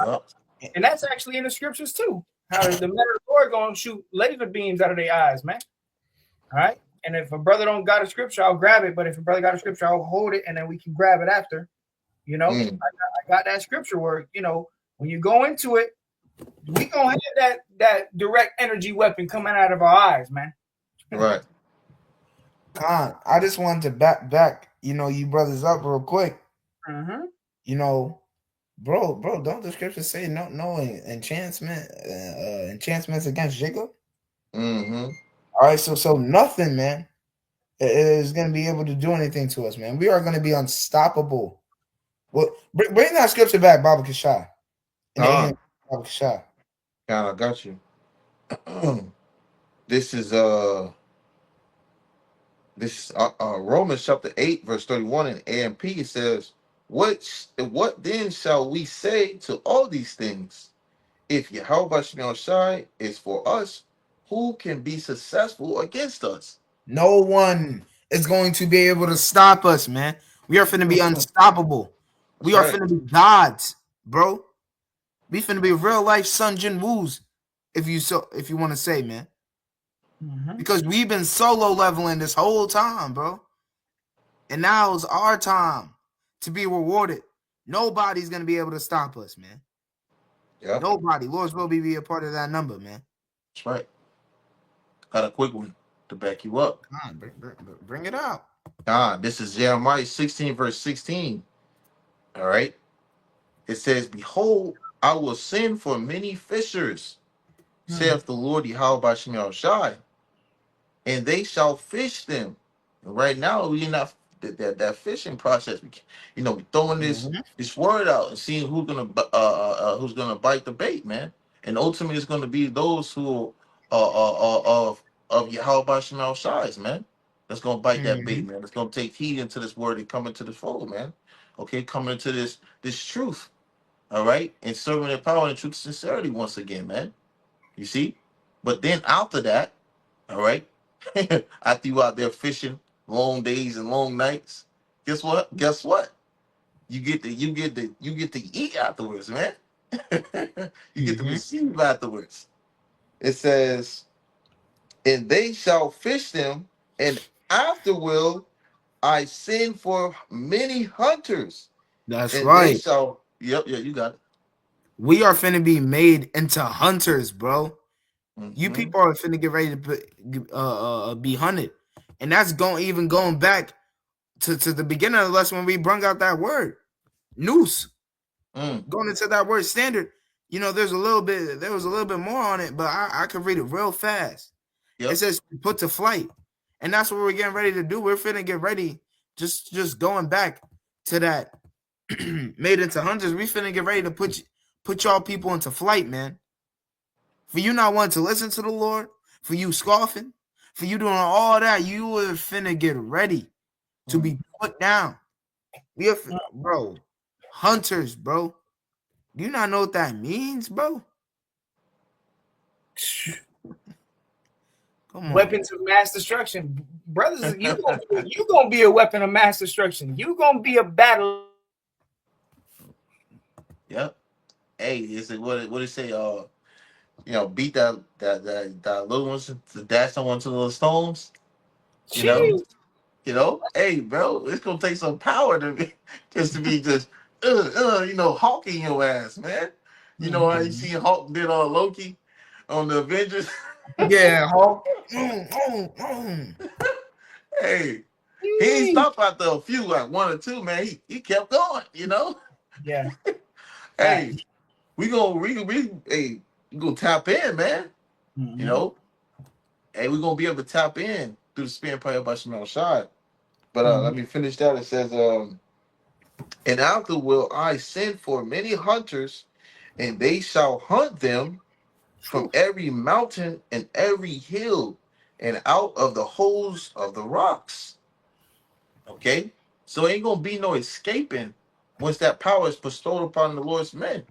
And that's actually in the scriptures too. How the men of the Lord gonna shoot laser beams out of their eyes, man. All right. And if a brother don't got a scripture, I'll grab it. But if a brother got a scripture, I'll hold it, and then we can grab it after. I got that scripture where when you go into it, we gonna have that direct energy weapon coming out of our eyes, man. Right. Khan, I just wanted to back you brothers up real quick. Bro, don't the scriptures say no enchantments against Jacob? All right, so nothing, man, is going to be able to do anything to us, man. We are going to be unstoppable. Well, bring that scripture back, Baba Kashai. Baba Kashai. I got you. This is Romans chapter 8, verse 31 in AMP. It says, What then shall we say to all these things? if Yahweh Shemel Shai is for us, who can be successful against us? No one is going to be able to stop us, man. We are finna be unstoppable. That's We are right. finna be gods, bro. We finna be real life Sun Jin Woos, if you want to say, man. Because we've been solo leveling this whole time, bro. And now it's our time to be rewarded. Nobody's gonna be able to stop us, man. Yeah, Nobody. Lord's will be a part of that number, man. that's right. Got a quick one to back you up. God, bring it out. This is Jeremiah 16, verse 16. All right. It says, Behold, I will send for many fishers, saith the Lord Yahweh Shemel Shai, and they shall fish them. And right now, we're not that fishing process. We throwing this word out and seeing who's gonna bite the bait, man. And ultimately, it's gonna be those who of Yahweh Shemel Shai's, man. That's gonna bite that bait, man. That's gonna take heed into this word and come into this fold, man. Okay, coming into this truth. All right, and serving their power and truth and sincerity once again, man. You see, but then after that, all right, after you out there fishing long days and long nights, guess what? Guess what? You get to eat afterwards, man. You get to receive afterwards. It says, and they shall fish them, and after will I send for many hunters. That's And right. they shall, yep, you got it. We are finna be made into hunters, bro. You people are finna get ready to be hunted. And that's going back to the beginning of the lesson when we brung out that word. Noose. Going into that word standard. There was a little bit more on it, but I could read it real fast. Yep. It says put to flight. And that's what we're getting ready to do. We're finna get ready. Just going back to that made into hunters. We finna get ready to put y'all people into flight, man. For you not wanting to listen to the Lord, for you scoffing, for you doing all that, you are finna get ready to be put down. We are, bro, hunters, bro. Do you not know what that means, bro? Come on. Weapons of mass destruction. Brothers, you gonna be a weapon of mass destruction. You gonna be a battle. Yep. Hey, is it what it say? Beat that little ones to dash someone to the stones. You know. Hey, bro, it's gonna take some power to be just hawking your ass, man. You know how you see Hulk did on Loki on the Avengers? Yeah, Hulk. Hey, he ain't stopped after a few, like one or two, man. He kept going, Yeah. Hey, we gonna tap in, man. Hey, we're gonna be able to tap in through the spirit prayer by Shemel Shai. But let me finish that. It says, and after will I send for many hunters, and they shall hunt them from every mountain and every hill, and out of the holes of the rocks. Okay, so ain't gonna be no escaping once that power is bestowed upon the Lord's men.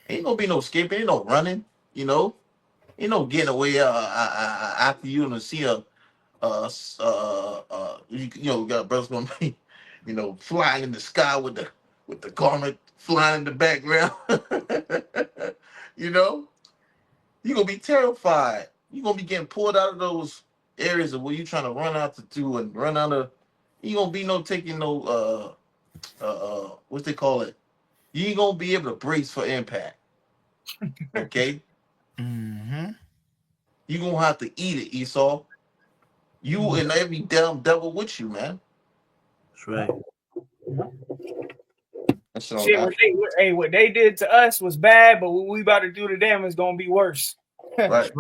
Ain't gonna be no escaping, ain't no running, ain't no getting away after you and see we got brothers gonna be, flying in the sky with the garment flying in the background. You're gonna be terrified. You're gonna be getting pulled out of those areas of where you're trying to run out to do and run out of. You gonna be taking no what they call it. You ain't gonna be able to brace for impact. Okay. You gonna have to eat it, Esau. You and every damn devil with you, man. That's right. What they did to us was bad, but what we about to do to them is gonna be worse. Right.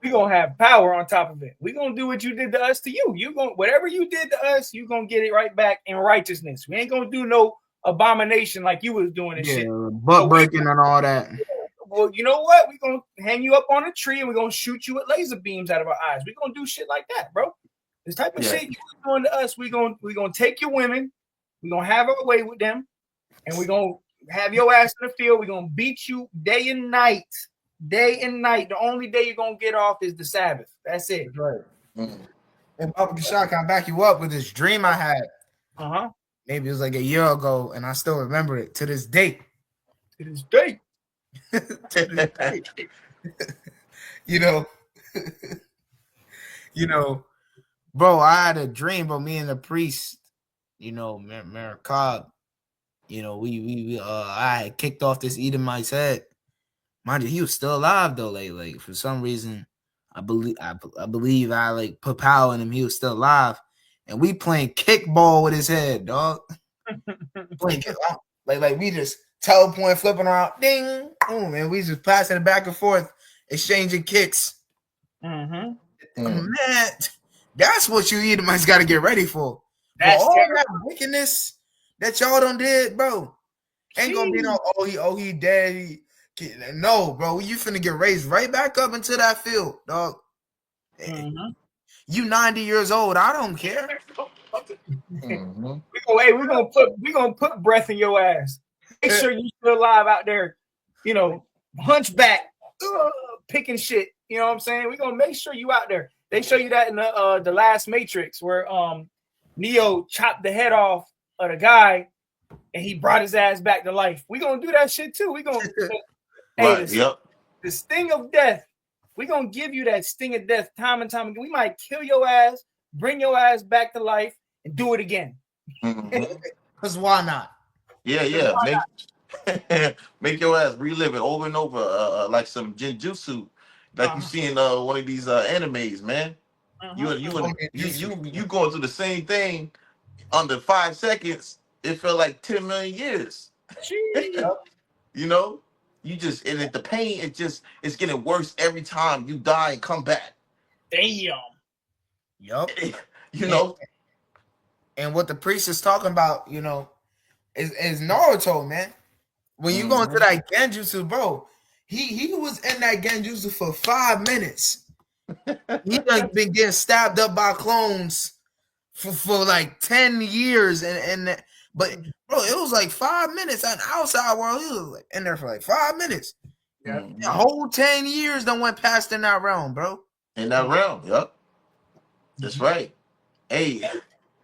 We gonna have power on top of it. We gonna do what you did to us to you. Whatever you did to us, you gonna get it right back in righteousness. We ain't gonna do no abomination like you was doing and shit. Butt breaking and all that. Well, you know what? We're gonna hang you up on a tree and we're gonna shoot you with laser beams out of our eyes. We're gonna do shit like that, bro. This type of shit you doing to us, we're gonna take your women, we're gonna have our way with them, and we're gonna have your ass in the field. We're gonna beat you day and night. Day and night. The only day you're gonna get off is the Sabbath. That's it. That's right. And Baba Kashak, I'll back you up with this dream I had. Maybe it was like a year ago, and I still remember it to this date. To this date. You know, bro, I had a dream, bro. Me and the priest, Maracab, I had kicked off this Edomite's head. Mind you, he was still alive though. Like for some reason, I believe I like put power in him. He was still alive, and we playing kickball with his head, dog. Playing like we just teleporting, flipping around, ding, boom, and we just passing it back and forth, exchanging kicks. Man, that's what you Edomites got to get ready for. That's all that wickedness that y'all done did, bro. Ain't gonna be no he dead. No, bro, you finna get raised right back up into that field, dog. You 90 years old. I don't care. We're gonna put breath in your ass. Make sure you still alive out there. Hunchback, picking shit. You know what I'm saying? We're gonna make sure you out there. They show you that in the last Matrix where Neo chopped the head off of the guy and he brought his ass back to life. We're gonna do that shit too. We're gonna the sting of death. We're gonna give you that sting of death time and time again. We might kill your ass, bring your ass back to life, and do it again. Because why not? Yeah. Make your ass relive it over and over, like some genjutsu, like you see in one of these animes, man. You going through the same thing under 5 seconds. It felt like 10 million years. You just the pain. It's getting worse every time you die and come back. Damn. Yup. And what the priest is talking about, is Naruto, man. When you go into that genjutsu, bro, he was in that genjutsu for 5 minutes. He done been getting stabbed up by clones for like 10 years, but bro, it was like 5 minutes. On the outside world, he was like in there for like 5 minutes. Yeah, the whole 10 years done went past in that realm, bro. In that realm, yep. That's right. Hey,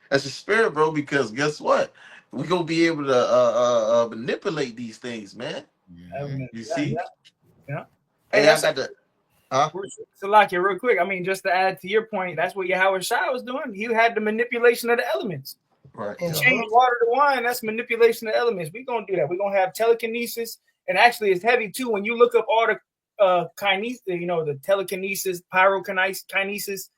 that's a spirit, bro. Because guess what? We gonna be able to manipulate these things, man. You see? Yeah. Hey, I got the. So, like it real quick. I mean, just to add to your point, that's what Yahweh Shai was doing. He had the manipulation of the elements. Right. Change water to wine. That's manipulation of elements. We're gonna do that. We're gonna have telekinesis, and actually, it's heavy too. When you look up all the kinesis, the telekinesis, pyrokinesis,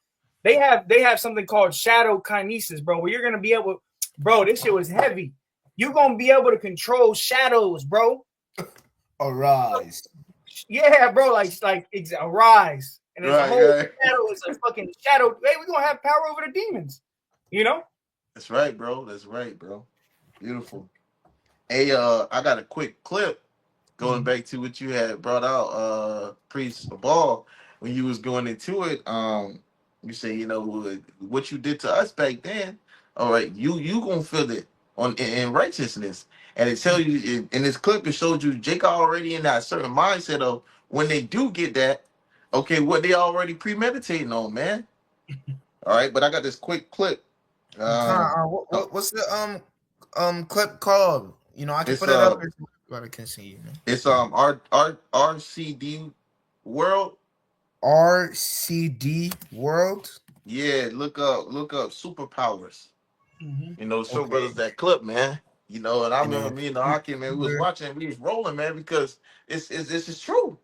they have something called shadow kinesis, bro. Where you're gonna be able, bro. This shit was heavy. You're gonna be able to control shadows, bro. Arise. Yeah, bro, like it's arise. And there's a whole shadow, it's a fucking shadow. Hey, we're gonna have power over the demons. That's right, bro. Beautiful. Hey, I got a quick clip going back to what you had brought out, Priest Ball, when you was going into it. You say, what you did to us back then. All right, you gonna feel it in righteousness. And it tell you in this clip, it showed you Jake already in that certain mindset of when they do get that, okay, what they already premeditating on, man. All right, but I got this quick clip. What's the clip called? I can put it up. But I can see you. It's RCD World. RCD World. Yeah, look up superpowers. Show brothers that clip, man. And I remember me and the Hakim, man, we was watching, we was rolling, man, because this is true.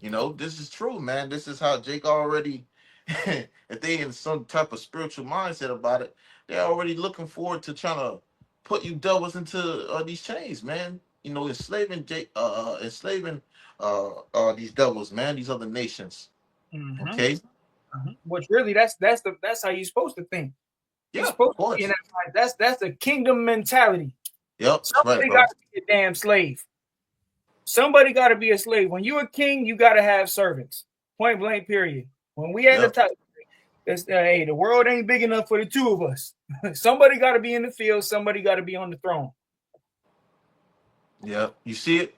This is true, man. This is how Jake already, if they in some type of spiritual mindset about it, they're already looking forward to trying to put you devils into these chains, man. Enslaving these devils, man, these other nations. Okay. Which really, that's how you're supposed to think. You're supposed to be in that. That's a kingdom mentality. Yep. Somebody got to be a damn slave. Somebody got to be a slave. When you're a king, you got to have servants. Point blank. Period. When we at the top, hey, the world ain't big enough for the two of us. Somebody got to be in the field. Somebody got to be on the throne. Yeah, you see it?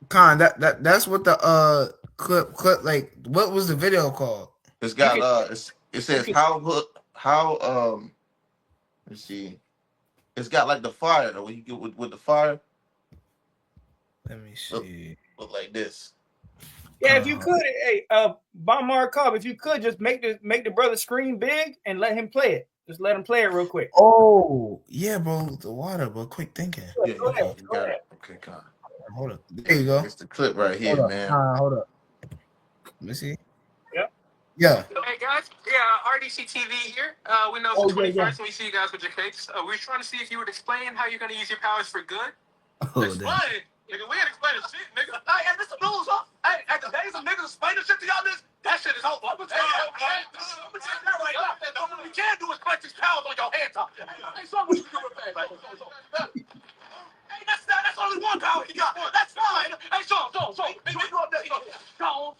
Con, that's what the clip like. What was the video called? It's You got could, it you says could, how let's see. It's got like the fire though. When you get with the fire, Let me look, see. look like this. yeah, if you could, hey, Bomar Cobb, if you could just make the brother screen big and let him play it. Just let him play it real quick. Oh, yeah, bro. The water, bro. Quick thinking. Yeah, Go ahead. you Go got ahead. it. Okay, God. Hold up. There you go. It's the clip right Hold here, up. man. Hold up. Let me see. Yep. Yeah. Hey guys, RDC TV here. We know it's the 21st, and we see you guys with your cakes. We're trying to see if you would explain how you're going to use your powers for good. Oh, Explain? Nigga, we ain't explaining shit, nigga. Hey, this the news, huh? Hey, at the days of niggas explaining shit to y'all niggas, that shit is over. I'm gonna tell you that right now. What we can do is collect these powers on your hands, huh? Hey, son, what you do with that? Hey, that's only one power he got. That's fine. Hey, Sean. Hey, you up there, Sean.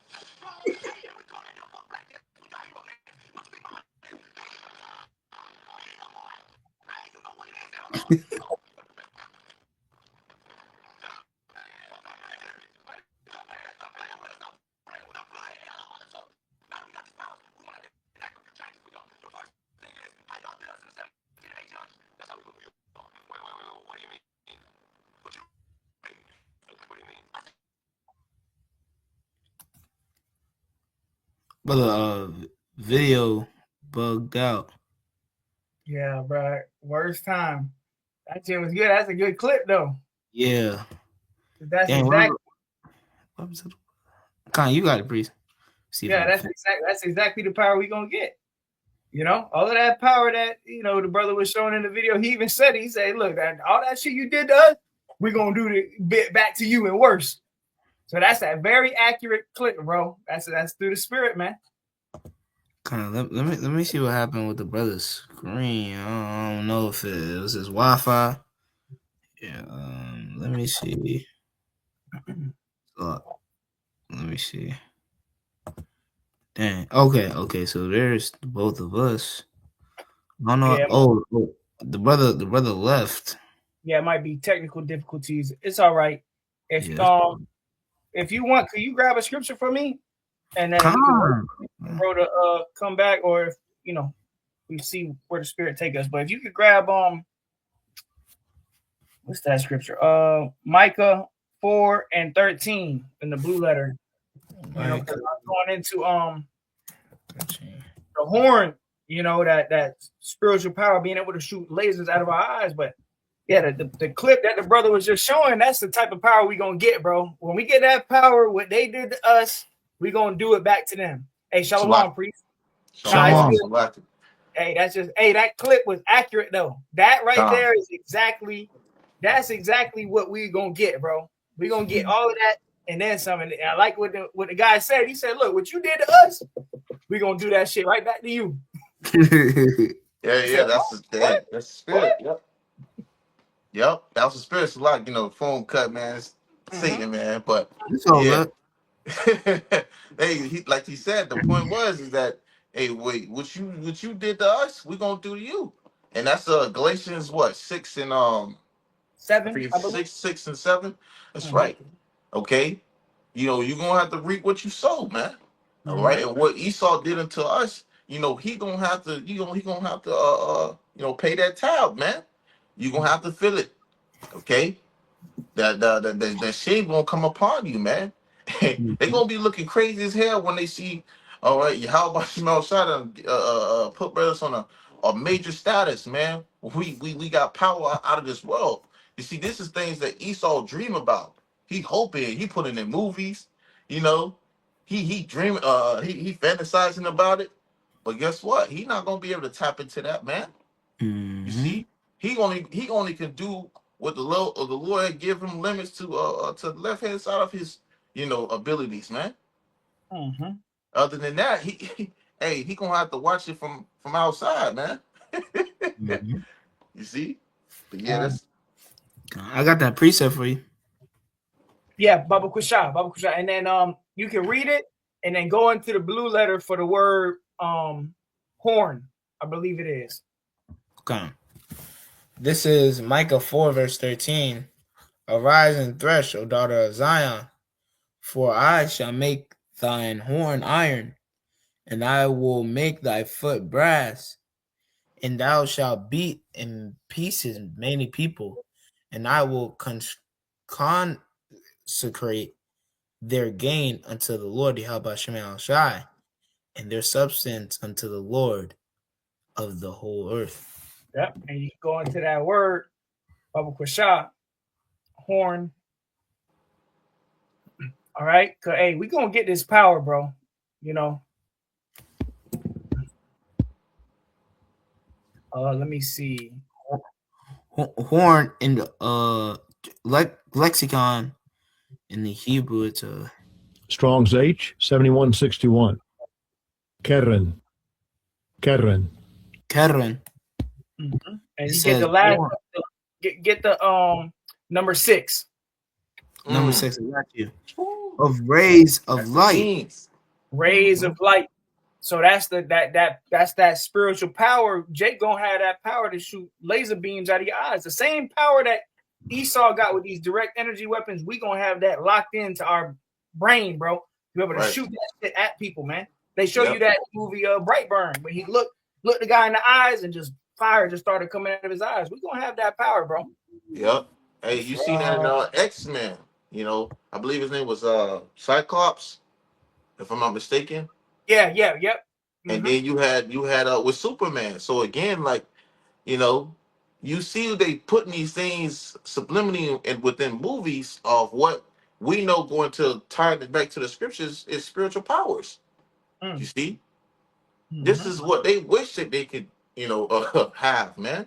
But the video bugged out. Yeah, bro. Worst time. That shit was good. That's a good clip, though. Yeah. That's Dang, exactly. what was it? Con, you got it, Priest. See Yeah, that's exactly the power we gonna get. You know, all of that power that the brother was showing in the video. He even said, he said, "Look, all that shit you did to us, we're gonna do the bit back to you and worse." So that's a very accurate clip, bro. That's through the spirit, man. Kind of. Let me see what happened with the brother's screen. I don't know if it was his Wi-Fi. Yeah. Let me see. Let me see. Dang. Okay. So there's both of us. I don't know. Yeah, Oh, the brother left. yeah, it might be technical difficulties. It's all right. If if you want, could you grab a scripture for me, and then we can bro to come back, or if we see where the spirit take us. But if you could grab what's that scripture? Micah 4:13 in the blue letter. Because I'm going into the horn. That spiritual power, being able to shoot lasers out of our eyes. But yeah, the clip that the brother was just showing, that's the type of power we gonna get, bro. When we get that power, what they did to us, we gonna do it back to them. Hey, shalom, priest. Shalom. Hey, that clip was accurate though. That right there is exactly what we gonna get, bro. We gonna get all of that and then some. And I like what the guy said. He said, "Look, what you did to us, we gonna do that shit right back to you." Yeah, that's the spirit. Yep, that was the spirit. So like, phone cut, man. It's Satan, man. But yeah, hey, like he said, the point is that hey, wait, what you did to us, we gonna do to you, and that's Galatians 6 and 7, 6 and 7. That's right. Okay, you're gonna have to reap what you sowed, man. All right, and what Esau did unto us, he gonna have to, he gonna have to, pay that tab, man. You gonna have to feel it. Okay, that shame gonna come upon you, man. They gonna be looking crazy as hell when they see, all right, how about Shemel Shada put brothers on a major status, man. We got power out of this world. You see, this is things that Esau dream about. He hoping, he put in movies, he dream, he fantasizing about it. But guess what? He not gonna be able to tap into that, man. You see, he only can do what the Lord give him limits to the left hand side of his abilities, man. Other than that, he gonna have to watch it from outside, man. You see, but yeah, that's. I got that preset for you. Yeah, Baba Kusha, and then you can read it and then go into the blue letter for the word horn. I believe it is. Okay. This is Micah 4 verse 13. Arise and thresh, O daughter of Zion, for I shall make thine horn iron, and I will make thy foot brass, and thou shalt beat in pieces many people, and I will consecrate their gain unto the Lord Yahweh Shema Shai, and their substance unto the Lord of the whole earth. Yep. And you go into that word, Baba Kwasha, horn. All right. Cause hey, we gonna get this power, bro. You know. Let me see. Horn in the lexicon in the Hebrew, it's a Strong's H 7161. Keren. Keren. Mm-hmm. And you get the last get the number 6. Number 6, I got you. Of rays of light. Rays of light. So that's that spiritual power. Jake gonna have that power to shoot laser beams out of your eyes. The same power that Esau got with these direct energy weapons, we gonna have that locked into our brain, bro. To be able to shoot that shit at people, man. They show you that movie Brightburn when he looked the guy in the eyes and just fire just started coming out of his eyes. We gonna have that power, bro. Yep. Hey, you seen that in X-Men? You know, I believe his name was Cyclops, if I'm not mistaken. Yeah, yep. Mm-hmm. And then you had with Superman. So again, like, you know, you see they putting these things subliminally and within movies of what we know going to tie it back to the scriptures is spiritual powers. You see, this is what they wish that they could, you know, have, man,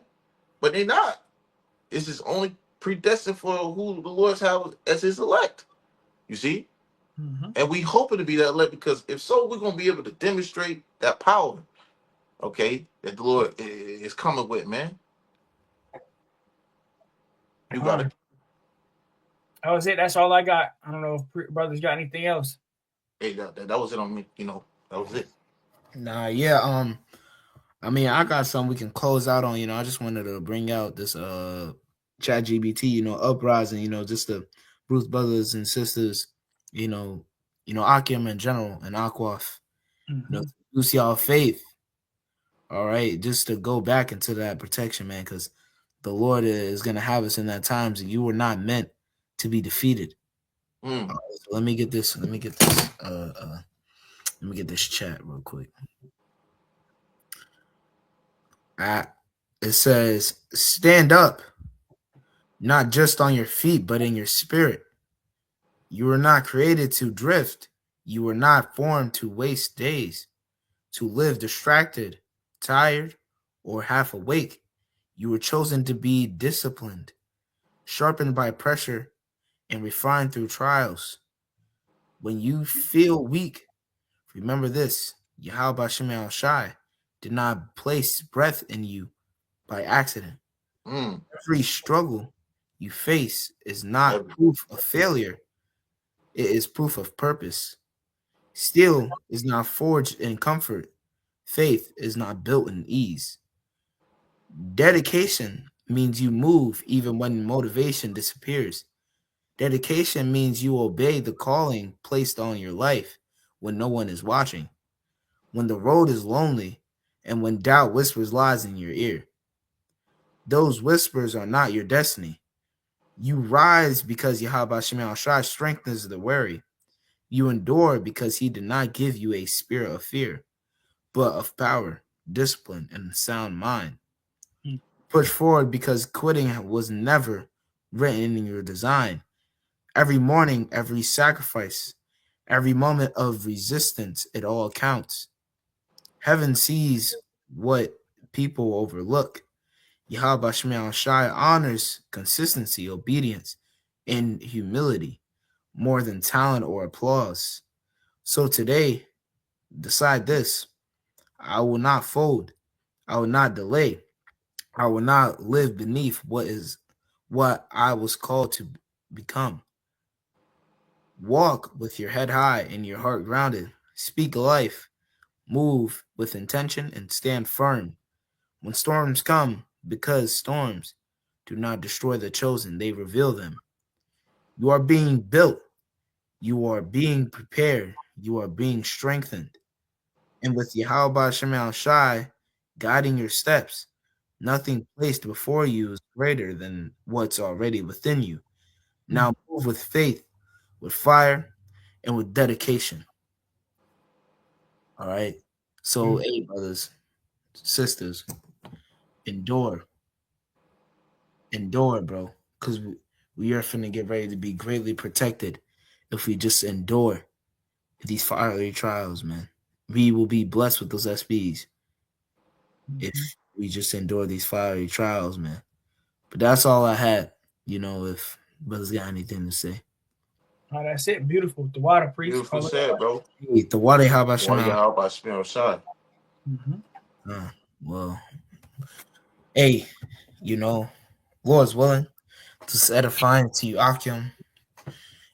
but they're not. This is only predestined for who the Lord's have as His elect. You see. And we hoping to be that elect because if so, we're gonna be able to demonstrate that power, okay, that the Lord is coming with, man. You got it. That was it. That's all I got. I don't know if brothers got anything else. Hey, that was it on me. You know, that was it. Nah, yeah. I mean, I got something we can close out on. You know, I just wanted to bring out this ChatGPT. You know, uprising. You know, just the Bruce brothers and sisters. You know, Akim in general and Aquaf, you know, use y'all faith. All right, just to go back into that protection, man, because the Lord is gonna have us in that times, and you were not meant to be defeated. Right, so let me get this. Let me get this chat real quick. It says, "Stand up, not just on your feet, but in your spirit. You were not created to drift. You were not formed to waste days, to live distracted, tired, or half awake. You were chosen to be disciplined, sharpened by pressure, and refined through trials. When you feel weak, remember this: Yahweh Shema Shai did not place breath in you by accident. Every struggle you face is not proof of failure. It is proof of purpose. Steel is not forged in comfort. Faith is not built in ease. Dedication means you move even when motivation disappears. Dedication means you obey the calling placed on your life when no one is watching, when the road is lonely, and when doubt whispers lies in your ear. Those whispers are not your destiny. You rise because Yahweh Shema Shai strengthens the weary. You endure because he did not give you a spirit of fear, but of power, discipline, and sound mind. Push forward because quitting was never written in your design. Every morning, every sacrifice, every moment of resistance, it all counts. Heaven sees what people overlook. Yahweh Shema Shai honors consistency, obedience, and humility more than talent or applause. So today, decide this: I will not fold. I will not delay. I will not live beneath what I was called to become. Walk with your head high and your heart grounded. Speak life. Move with intention and stand firm. When storms come, because storms do not destroy the chosen, they reveal them. You are being built. You are being prepared. You are being strengthened. And with Yahweh Shemel Shai guiding your steps, nothing placed before you is greater than what's already within you. Now move with faith, with fire, and with dedication. All right. So, hey, brothers, sisters, endure. Endure, bro. Because we are finna get ready to be greatly protected if we just endure these fiery trials, man. We will be blessed with those SBs if we just endure these fiery trials, man. But that's all I had. You know, if brothers got anything to say. Oh, that's it. Beautiful. The water priest. Beautiful said, bro. Hey, the water, how about Why you Shema? out by Shemel Shai? Well, hey, you know, Lord's willing, to edifying to you, Akim.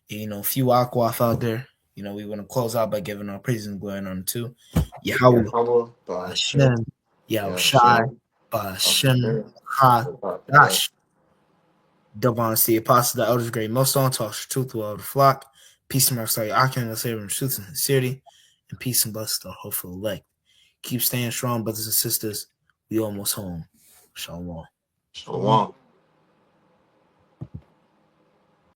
You know, few Aquaf out there. You know, we want to close out by giving our praise and glory on to Yahweh, Hashem, Yahweh Shai, Hashem, Dash, Devon, the apostle, the elders, great, most on talks truth to all the flock. Peace and mercy, Akim, the savor, truth and sincerity, and peace and blessings to the hopeful elect. Keep staying strong, brothers and sisters. We almost home. Shalom. Shalom.